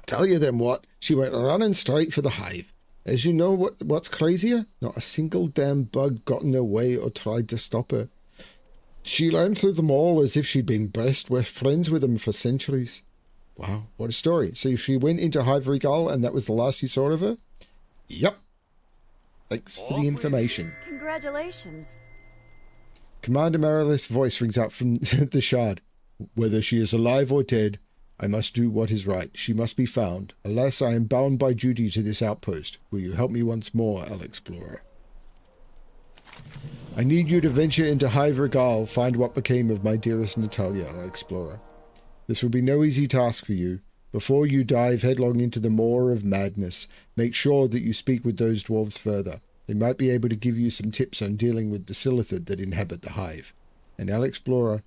Tell you then what, she went running straight for the hive. As you know what's crazier? Not a single damn bug got in her way or tried to stop her. She ran through them all as if she'd been best friends with them for centuries. Wow, what a story. So she went into Hive Regal and that was the last you saw of her? Yep. Thanks for the information. Congratulations. Commander Marilith's voice rings out from the shard. Whether she is alive or dead, I must do what is right. She must be found. Alas, I am bound by duty to this outpost. Will you help me once more, Alexplorer? I need you to venture into Hive Regal, find what became of my dearest Natalia, Alexplorer. This will be no easy task for you. Before you dive headlong into the maw of madness, make sure that you speak with those dwarves further. They might be able to give you some tips on dealing with the Silithid that inhabit the hive. And Alexplorer,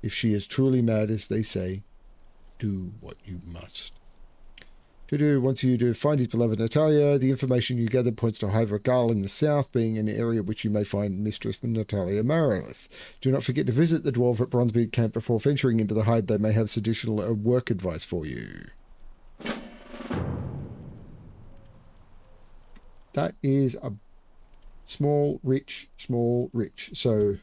if she is truly mad as they say, do what you must. Once you do find his beloved Natalia, the information you gather points to Hive Regal in the south, being an area which you may find Mistress Natalia Marilith. Do not forget to visit the dwarf at Bronzebeard Camp before venturing into the hive. They may have some additional work advice for you. That is a small, rich. So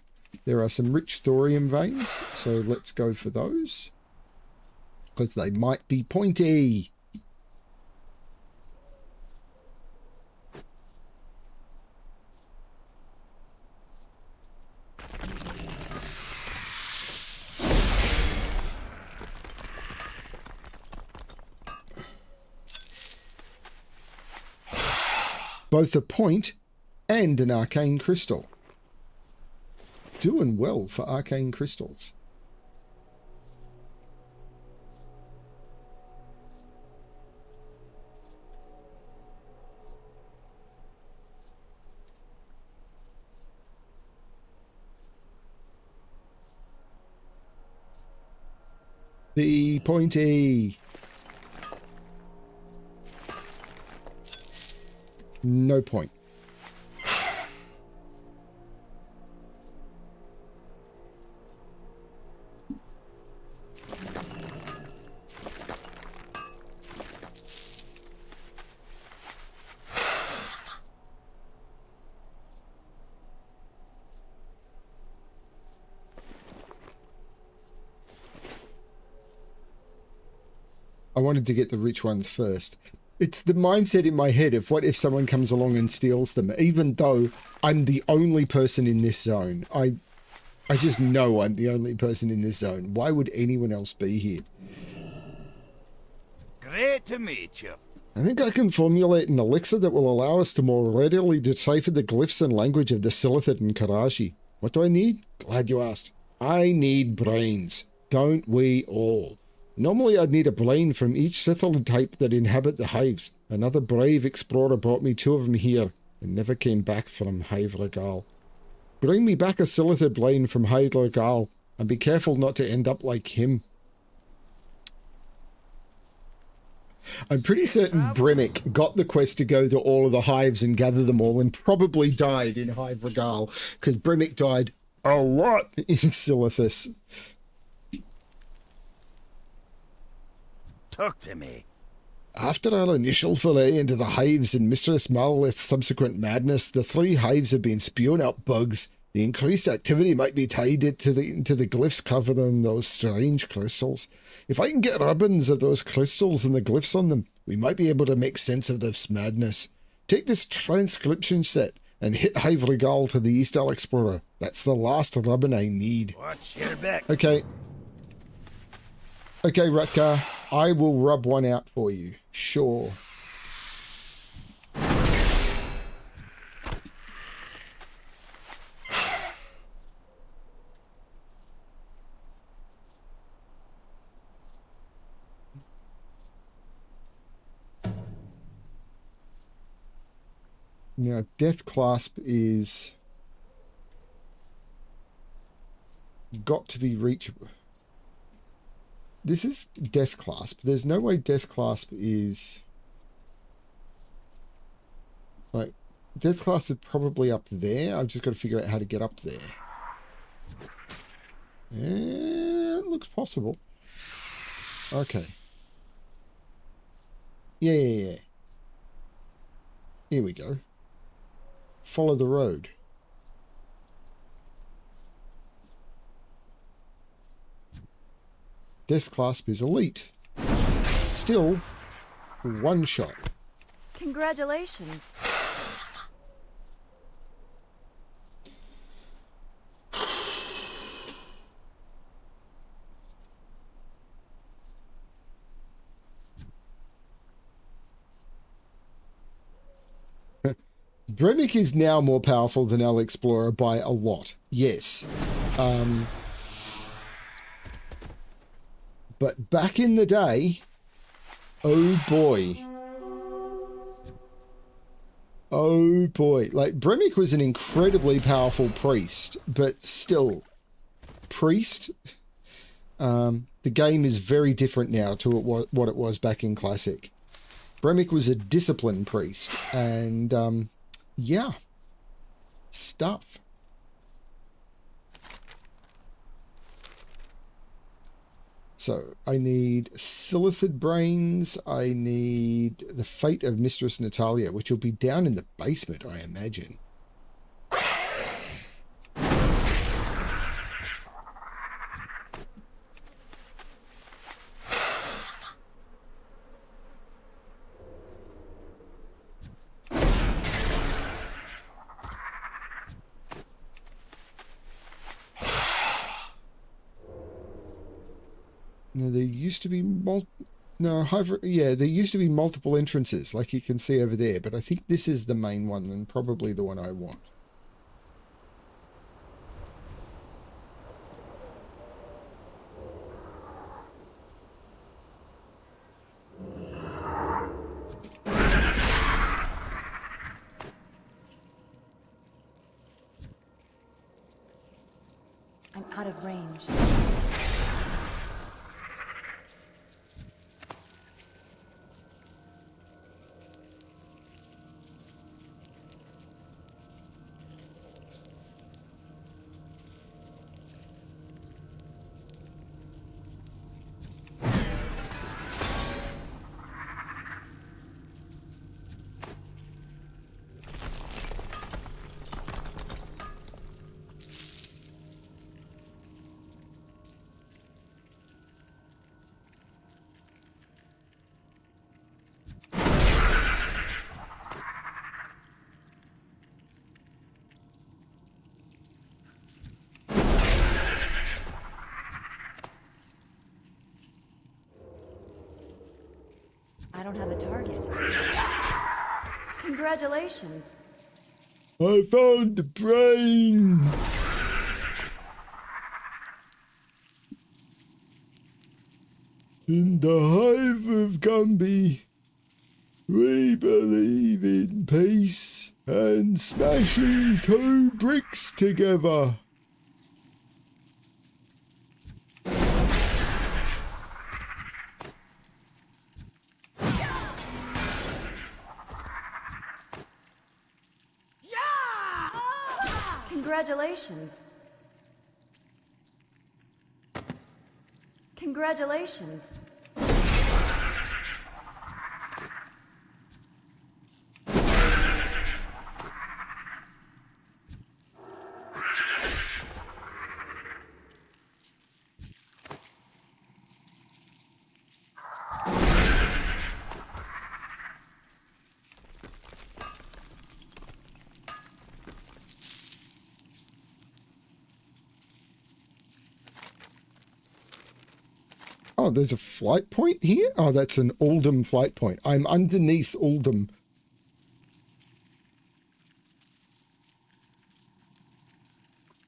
there are some rich thorium veins, so let's go for those. Because they might be pointy. Both a point and an arcane crystal. Doing well for arcane crystals. Be pointy. No point. I wanted to get the rich ones first. It's the mindset in my head of what if someone comes along and steals them, even though I'm the only person in this zone. I just know I'm the only person in this zone. Why would anyone else be here? Great to meet you. I think I can formulate an elixir that will allow us to more readily decipher the glyphs and language of the Silithid and Karashi. What do I need? Glad you asked. I need brains. Don't we all? Normally I'd need a brain from each Silithid type that inhabit the hives. Another brave explorer brought me 2 of them here and never came back from Hive Regal. Bring me back a Silithid brain from Hive Regal and be careful not to end up like him. I'm pretty certain Bremick got the quest to go to all of the hives and gather them all and probably died in Hive Regal because Bremick died a lot in Silithus. Talk to me. After our initial foray into the hives and Mistress Marilith's subsequent madness, the 3 hives have been spewing out bugs. The increased activity might be tied into the glyphs covering those strange crystals. If I can get ribbons of those crystals and the glyphs on them, we might be able to make sense of this madness. Take this transcription set and hit Hive Regal to the east, Alexplorer. That's the last ribbon I need. Watch your back. Okay, Rutger, I will rub one out for you. Sure. Now, Death Clasp is got to be reachable. This is Death Clasp. There's no way Death Clasp is... Like, Death Clasp is probably up there. I've just got to figure out how to get up there. Yeah, it looks possible. Okay. Yeah. Here we go. Follow the road. Death Clasp is elite. Still, one shot. Congratulations. Bremick is now more powerful than Alexplorer by a lot. Yes. But back in the day, oh boy. Oh boy. Like, Bremick was an incredibly powerful priest, but still, priest? The game is very different now to what it was back in Classic. Bremick was a discipline priest, and, yeah. Stuff. So, I need Sillicid Brains, I need the Fate of Mistress Natalia, which will be down in the basement, I imagine. Now, there used to be there used to be multiple entrances, like you can see over there, but I think this is the main one and probably the one I want. I'm out of range. I don't have a target. Congratulations. I found the brain! In the hive of Gumby, we believe in peace and smashing two bricks together. Congratulations. Congratulations. Oh, there's a flight point here? Oh, that's an Uldum flight point. I'm underneath Uldum.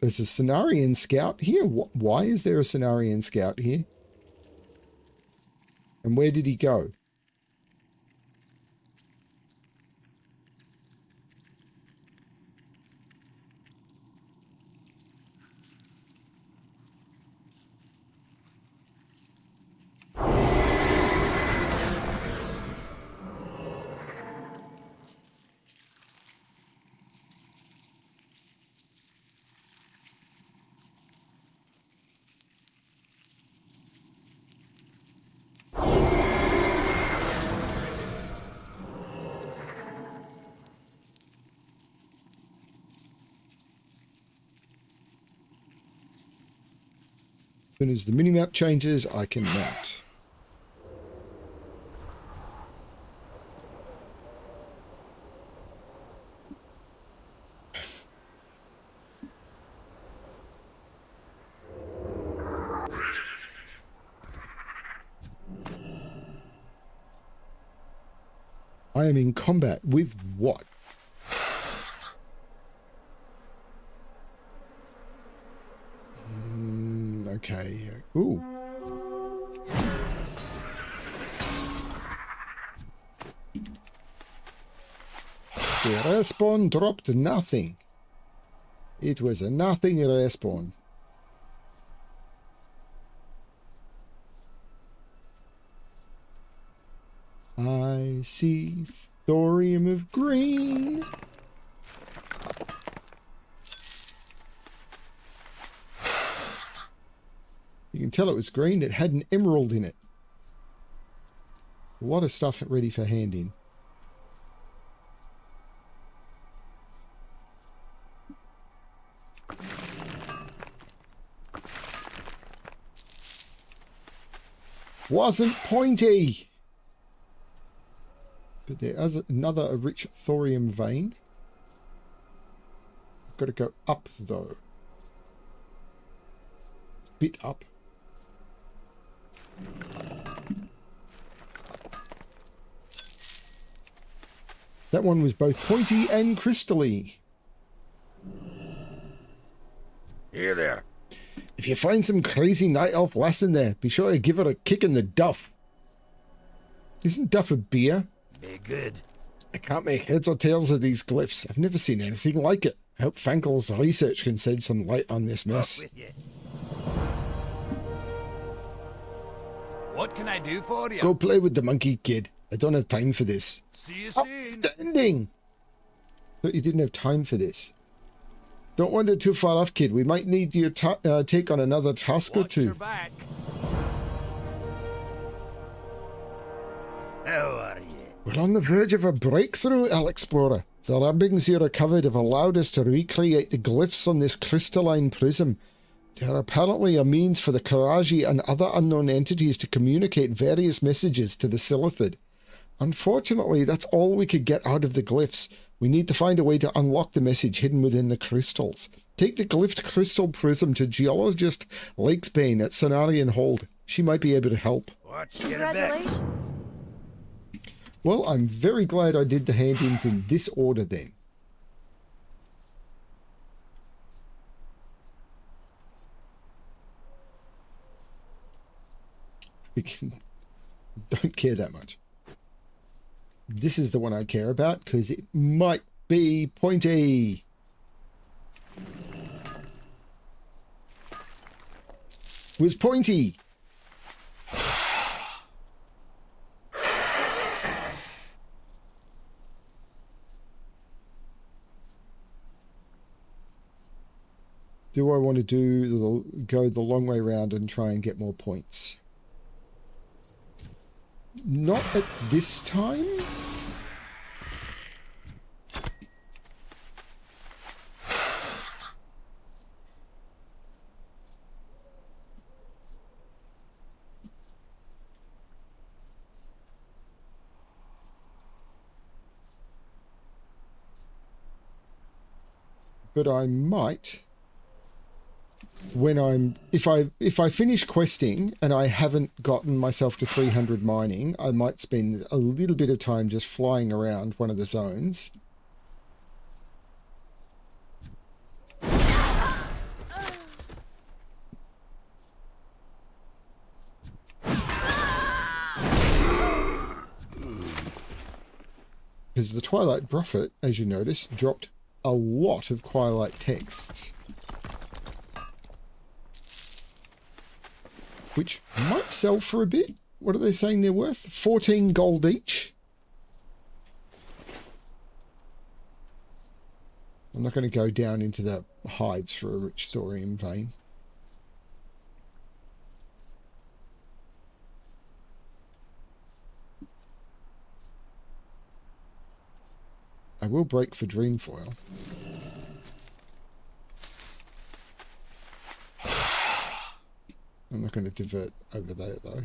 There's a Cenarian scout here. Why is there a Cenarian scout here? And where did he go? As soon as the minimap changes, I can mount. I am in combat with what? Okay. Ooh. The respawn dropped nothing. It was a nothing respawn. I see thorium of green. You can tell it was green. It had an emerald in it. A lot of stuff ready for handing. Wasn't pointy. But there is another rich thorium vein. Got to go up though. Bit up. That one was both pointy and crystally. Here there. If you find some crazy night elf lass in there, be sure to give her a kick in the duff. Isn't duff a beer? Be good. I can't make heads or tails of these glyphs. I've never seen anything like it. I hope Fankel's research can shed some light on this mess. Up with you. What can I do for you? Go play with the monkey, kid. I don't have time for this. See you soon. Outstanding! Thought you didn't have time for this. Don't wander too far off, kid. We might need your take on another task or Watch two. your back. How are you? We're on the verge of a breakthrough, Alexplorer. The rubbings you recovered have allowed us to recreate the glyphs on this crystalline prism. They are apparently a means for the Karaji and other unknown entities to communicate various messages to the Silithid. Unfortunately, that's all we could get out of the glyphs. We need to find a way to unlock the message hidden within the crystals. Take the glyphed crystal prism to geologist Lakesbane at Cenarian Hold. She might be able to help. Watch your back. Congratulations. Well, I'm very glad I did the hand-ins in this order then. Don't care that much. This is the one I care about because it might be pointy. Was pointy. Do I want to go the long way round and try and get more points? Not at this time. But I might when if I finish questing and I haven't gotten myself to 300 mining, I might spend a little bit of time just flying around one of the zones. Because the Twilight Prophet, as you notice, dropped a lot of Twilight texts, which might sell for a bit. What are they saying they're worth? 14 gold each. I'm not going to go down into the hides for a rich thorium vein. I will break for Dreamfoil. I'm not going to divert over there, though.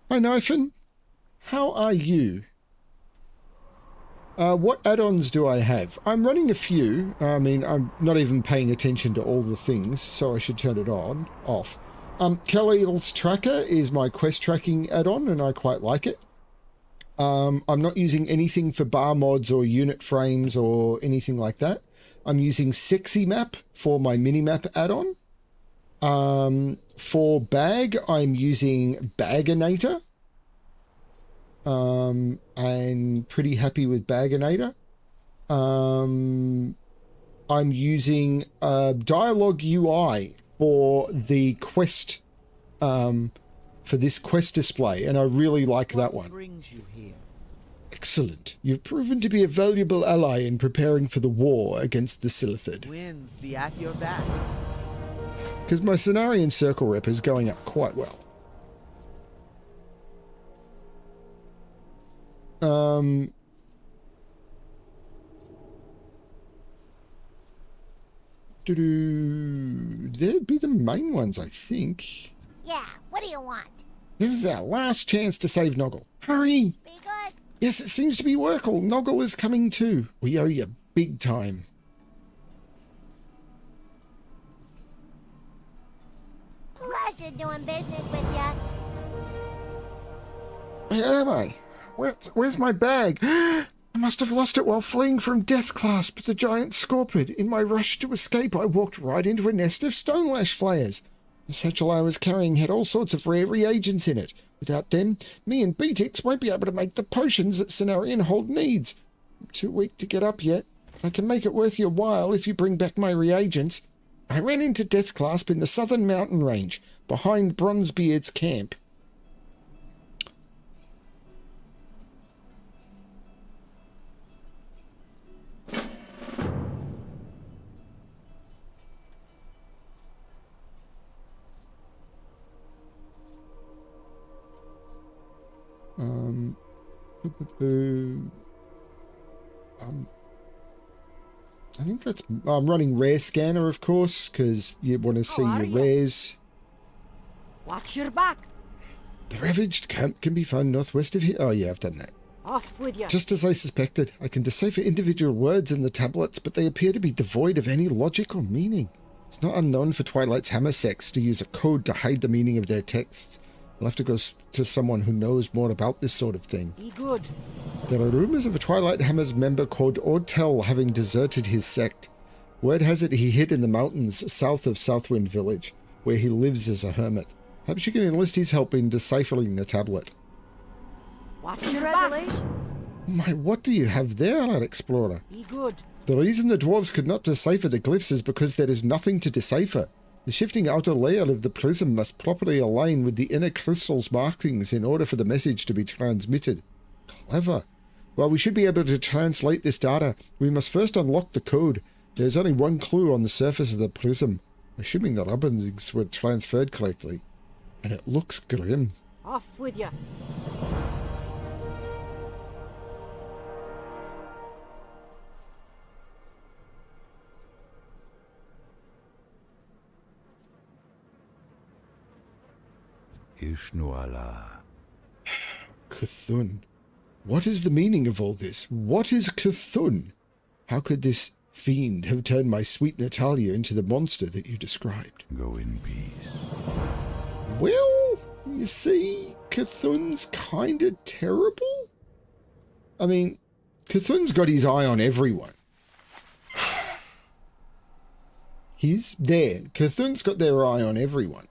Hi, Knifin. How are you? What add-ons do I have? I'm running a few. I mean, I'm not even paying attention to all the things, so I should turn it off. Kelly's Tracker is my quest tracking add-on, and I quite like it. I'm not using anything for bar mods or unit frames or anything like that. I'm using Sexy Map for my minimap add-on. For bag, I'm using Baginator. And pretty happy with Baginator. I'm using Dialogue UI for the quest, for this quest display, and I really like that one. Brings you here? Excellent. You've proven to be a valuable ally in preparing for the war against the Silithid. Winds be at your back. Because my Cenarian Circle rep is going up quite well. There'd be the main ones, I think. Yeah, what do you want? This is our last chance to save Noggle. Hurry! Be good. Yes, it seems to be Workle. Noggle is coming too. We owe you big time. Pleasure doing business with ya. Where am I? Where's my bag? I must have lost it while fleeing from Deathclasp, the giant scorpion. In my rush to escape, I walked right into a nest of stonelash flayers. The satchel I was carrying had all sorts of rare reagents in it. Without them, me and Beatix won't be able to make the potions that Cenarian Hold needs. I'm too weak to get up yet, but I can make it worth your while if you bring back my reagents. I ran into Deathclasp in the southern mountain range, behind Bronzebeard's camp. I think that's... I'm running Rare Scanner, of course, because you want to see your rares. Watch your back. The Ravaged camp can be found northwest of here. Oh, yeah, I've done that. Off with you. Just as I suspected, I can decipher individual words in the tablets, but they appear to be devoid of any logic or meaning. It's not unknown for Twilight's Hammer sects to use a code to hide the meaning of their texts. I'll have to go to someone who knows more about this sort of thing. Be good. There are rumors of a Twilight Hammer's member called Ortel having deserted his sect. Word has it he hid in the mountains south of Southwind Village, where he lives as a hermit. Perhaps you can enlist his help in deciphering the tablet. Watch your back. Congratulations. My, what do you have there, Alexplorer? Be good. The reason the dwarves could not decipher the glyphs is because there is nothing to decipher. The shifting outer layer of the prism must properly align with the inner crystal's markings in order for the message to be transmitted. Clever. Well, we should be able to translate this data. We must first unlock the code. There's only one clue on the surface of the prism, assuming the rubbings were transferred correctly. And it looks grim. Off with you. Ishnuala. Cthulhu. What is the meaning of all this? What is Cthulhu? How could this fiend have turned my sweet Natalia into the monster that you described? Go in peace. Well, you see, Cthulhu's kinda terrible. I mean, Cthulhu's got his eye on everyone. He's there. Cthulhu's got their eye on everyone.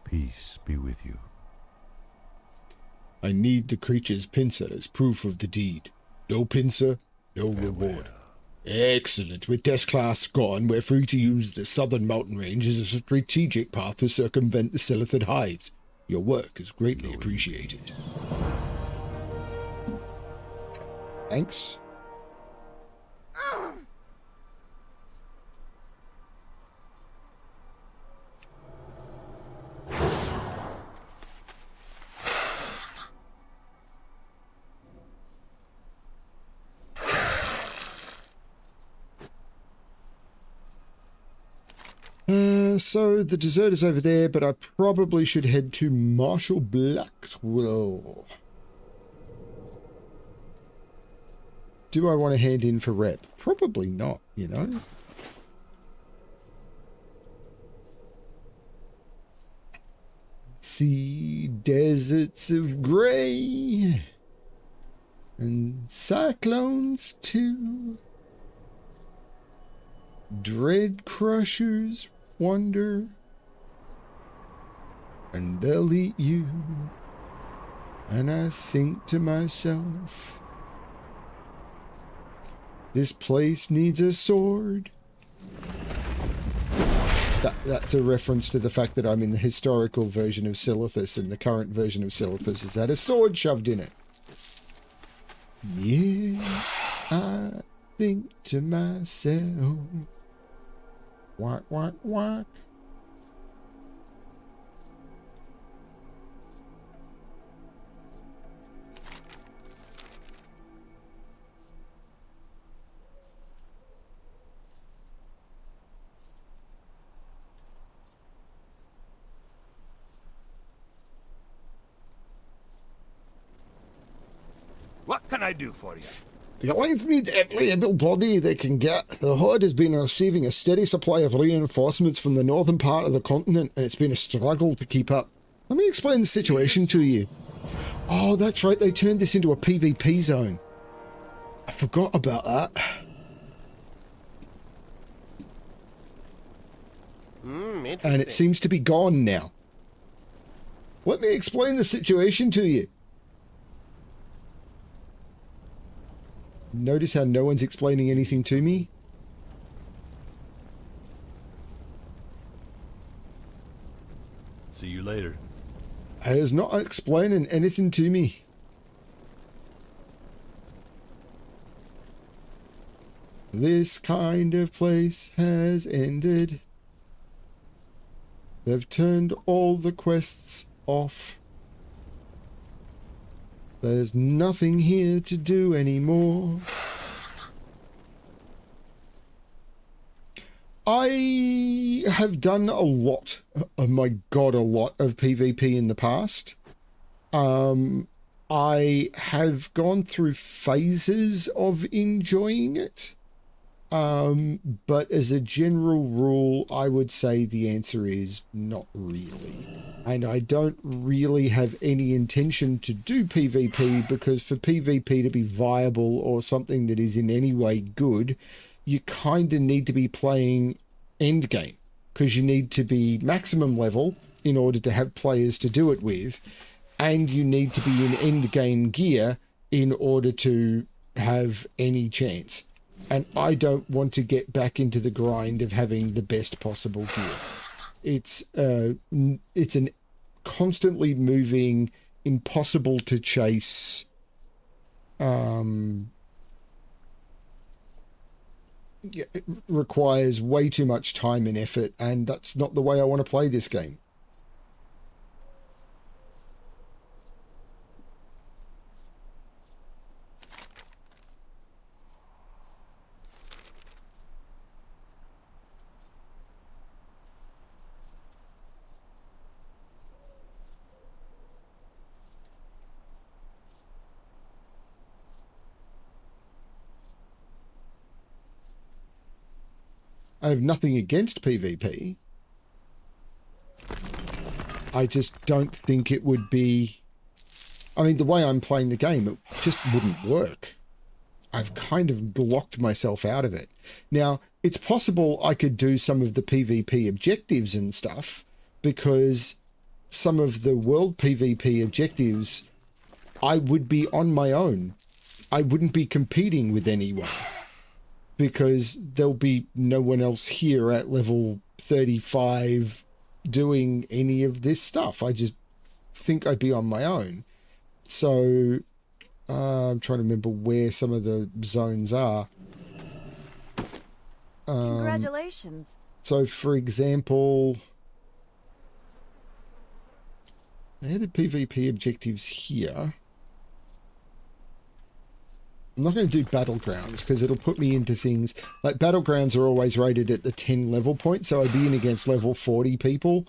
Peace be with you. I need the creature's pincer as proof of the deed. No pincer, no reward. Excellent. With test class gone, we're free to use the southern mountain range as a strategic path to circumvent the Silithid hives. Your work is greatly appreciated. Thanks. So the dessert is over there, but I probably should head to Marshal Blackwell. Do I want to hand in for rep? Probably not, you know. See, deserts of grey and cyclones too. Dread crushers wander, and they'll eat you. And I think to myself, this place needs a sword. That's a reference to the fact that I'm in the historical version of Silithus, and the current version of Silithus has had a sword shoved in it. Yeah, I think to myself, whack, whack, whack. What can I do for you? The Alliance needs every able body they can get. The Horde has been receiving a steady supply of reinforcements from the northern part of the continent, and it's been a struggle to keep up. Let me explain the situation to you. Oh, that's right, they turned this into a PvP zone. I forgot about that. And it seems to be gone now. Let me explain the situation to you. Notice how no one's explaining anything to me? See you later. It's not explaining anything to me. This kind of place has ended. They've turned all the quests off. There's nothing here to do anymore. I have done a lot, oh my god, a lot of PvP in the past. I have gone through phases of enjoying it. But as a general rule, I would say the answer is not really. And I don't really have any intention to do PvP, because for PvP to be viable or something that is in any way good, you kind of need to be playing endgame, because you need to be maximum level in order to have players to do it with, and you need to be in endgame gear in order to have any chance. And I don't want to get back into the grind of having the best possible gear. It's an constantly moving, impossible to chase, it requires way too much time and effort, and that's not the way I want to play this game. I have nothing against PvP. I just don't think it would be... I mean, the way I'm playing the game, it just wouldn't work. I've kind of locked myself out of it. Now, it's possible I could do some of the PvP objectives and stuff, because some of the world PvP objectives, I would be on my own. I wouldn't be competing with anyone, because there'll be no one else here at level 35 doing any of this stuff. I just think I'd be on my own. So I'm trying to remember where some of the zones are. Congratulations. So, for example, they added PvP objectives here. I'm not going to do Battlegrounds because it'll put me into things like Battlegrounds are always rated at the 10 level point. So I'd be in against level 40 people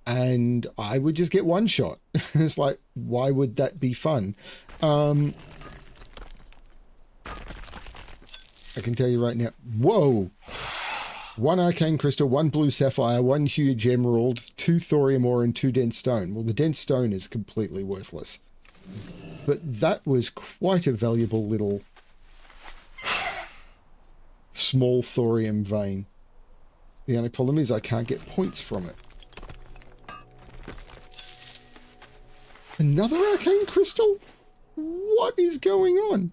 and I would just get one shot. It's like, why would that be fun? I can tell you right now. Whoa. 1 arcane crystal, 1 blue sapphire, 1 huge emerald, 2 thorium ore, and 2 dense stone. Well, the dense stone is completely worthless. But that was quite a valuable little small thorium vein. The only problem is I can't get points from it. Another arcane crystal? What is going on?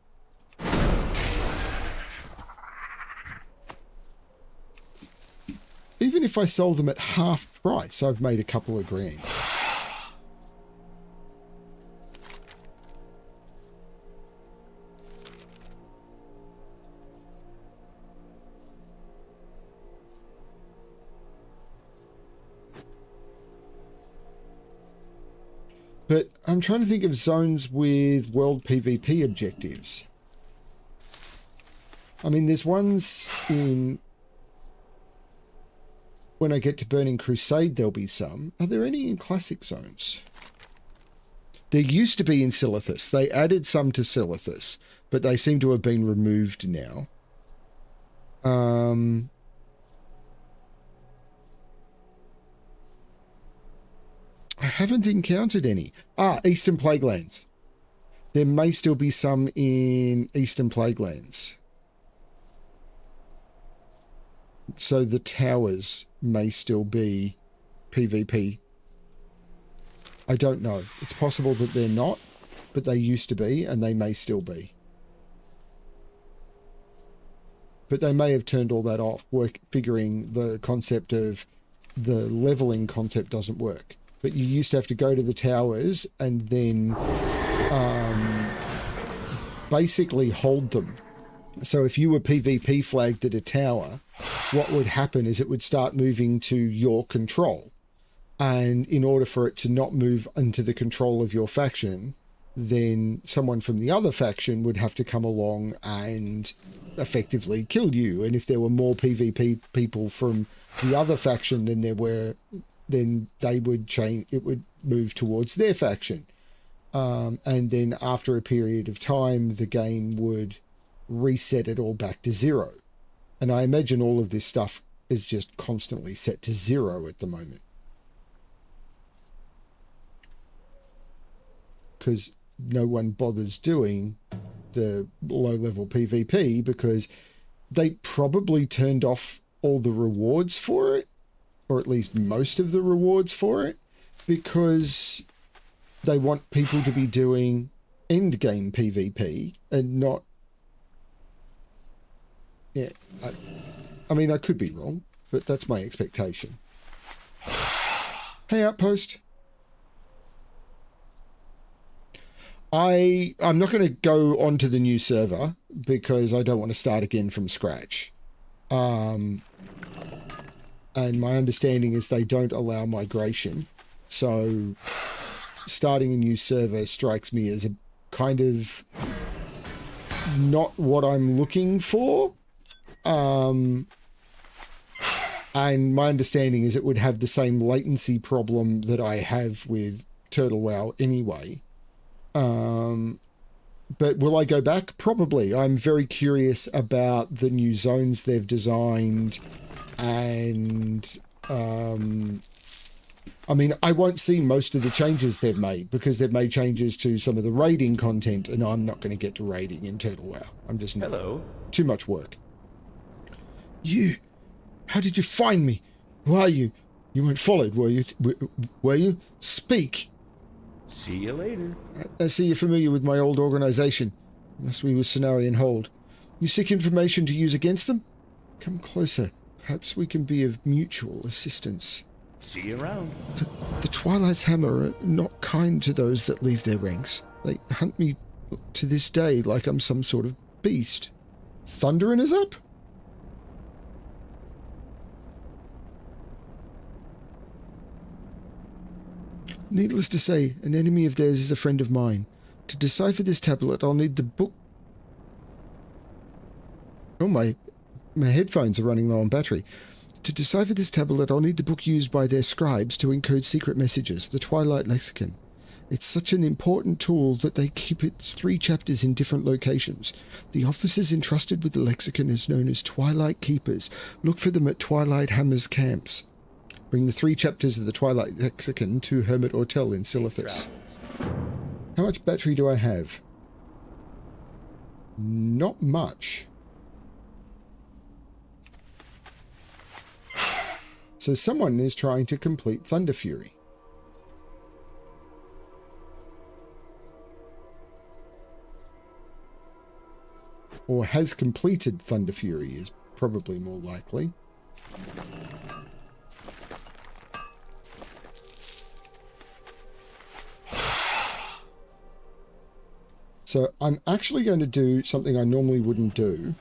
Even if I sold them at half price, I've made a couple of grand. But I'm trying to think of zones with world PvP objectives. I mean, there's ones in... When I get to Burning Crusade, there'll be some. Are there any in classic zones? There used to be in Silithus. They added some to Silithus, but they seem to have been removed now. I haven't encountered any. Eastern Plaguelands. There may still be some in Eastern Plaguelands. So the towers may still be PvP. I don't know. It's possible that they're not, but they used to be, and they may still be. But they may have turned all that off, figuring the concept of the leveling concept doesn't work. But you used to have to go to the towers and then basically hold them. So if you were PvP flagged at a tower, what would happen is it would start moving to your control. And in order for it to not move into the control of your faction, then someone from the other faction would have to come along and effectively kill you. And if there were more PvP people from the other faction than there were, then they would change, it would move towards their faction. And then after a period of time, the game would reset it all back to 0. And I imagine all of this stuff is just constantly set to 0 at the moment. Because no one bothers doing the low-level PvP because they probably turned off all the rewards for it, or at least most of the rewards for it, because they want people to be doing endgame PvP and not... Yeah, I mean, I could be wrong, but that's my expectation. Hey, Outpost. I'm not going to go onto the new server because I don't want to start again from scratch. And my understanding is they don't allow migration. So starting a new server strikes me as a kind of not what I'm looking for. And my understanding is it would have the same latency problem that I have with Turtle WoW anyway. But will I go back? Probably. I'm very curious about the new zones they've designed, and I mean, I won't see most of the changes they've made because they've made changes to some of the raiding content, and I'm not going to get to raiding in Turtle WoW. I'm just not. Hello. Too much work. You? How did you find me? Who are you? You weren't followed, were you? Were you? Speak. See you later. I see you're familiar with my old organization. Must be with Cenarian Hold. You seek information to use against them? Come closer. Perhaps we can be of mutual assistance. See you around. The Twilight's Hammer are not kind to those that leave their ranks. They hunt me to this day like I'm some sort of beast. Thundering is up? Needless to say, an enemy of theirs is a friend of mine. To decipher this tablet, I'll need the book... Oh, my headphones are running low on battery. To decipher this tablet, I'll need the book used by their scribes to encode secret messages, the Twilight Lexicon. It's such an important tool that they keep its 3 chapters in different locations. The officers entrusted with the lexicon is known as Twilight Keepers. Look for them at Twilight Hammer's camps. Bring the 3 chapters of the Twilight Lexicon to Hermit Hotel in Silithus. How much battery do I have? Not much. So someone is trying to complete Thunder Fury. Or has completed Thunder Fury is probably more likely. So I'm actually going to do something I normally wouldn't do.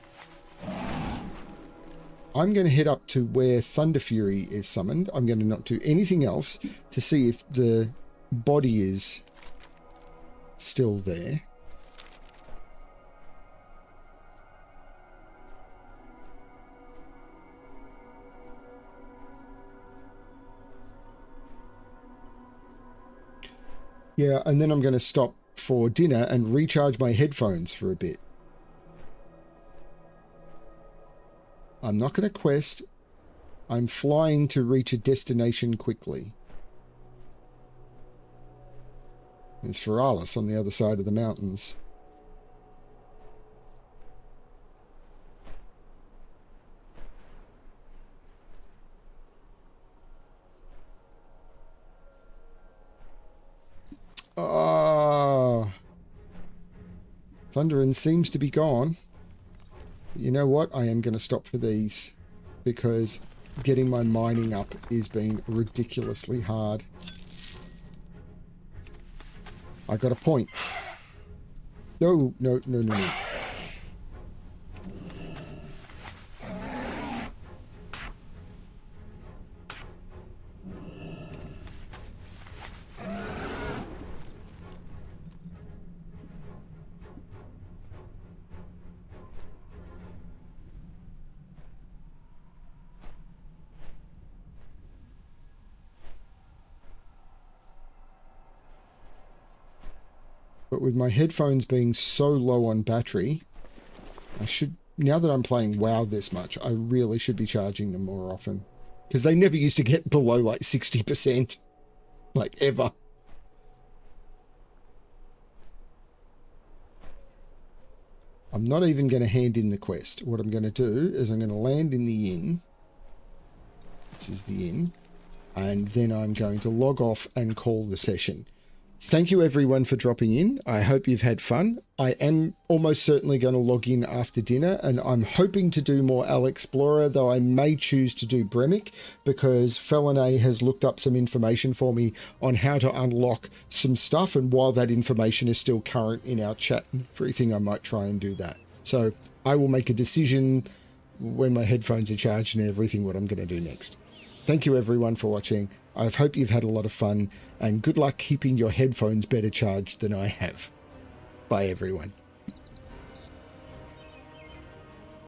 I'm going to head up to where Thunder Fury is summoned. I'm going to not do anything else to see if the body is still there. Yeah, and then I'm going to stop for dinner and recharge my headphones for a bit. I'm not going to quest. I'm flying to reach a destination quickly. There's Feralis on the other side of the mountains. Thunderin seems to be gone. You know what? I am going to stop for these because getting my mining up is being ridiculously hard. I got a point. No. But with my headphones being so low on battery, I should, now that I'm playing WoW this much, I really should be charging them more often. Because they never used to get below like 60%. Like ever. I'm not even going to hand in the quest. What I'm going to do is I'm going to land in the inn. This is the inn. And then I'm going to log off and call the session. Thank you everyone for dropping in. I hope you've had fun. I am almost certainly going to log in after dinner, and I'm hoping to do more Alexplorer, though I may choose to do Bremic because Felinae has looked up some information for me on how to unlock some stuff, and while that information is still current in our chat and everything, I might try and do that. So I will make a decision when my headphones are charged and everything what I'm going to do next. Thank you everyone for watching. I hope you've had a lot of fun, and good luck keeping your headphones better charged than I have. Bye everyone.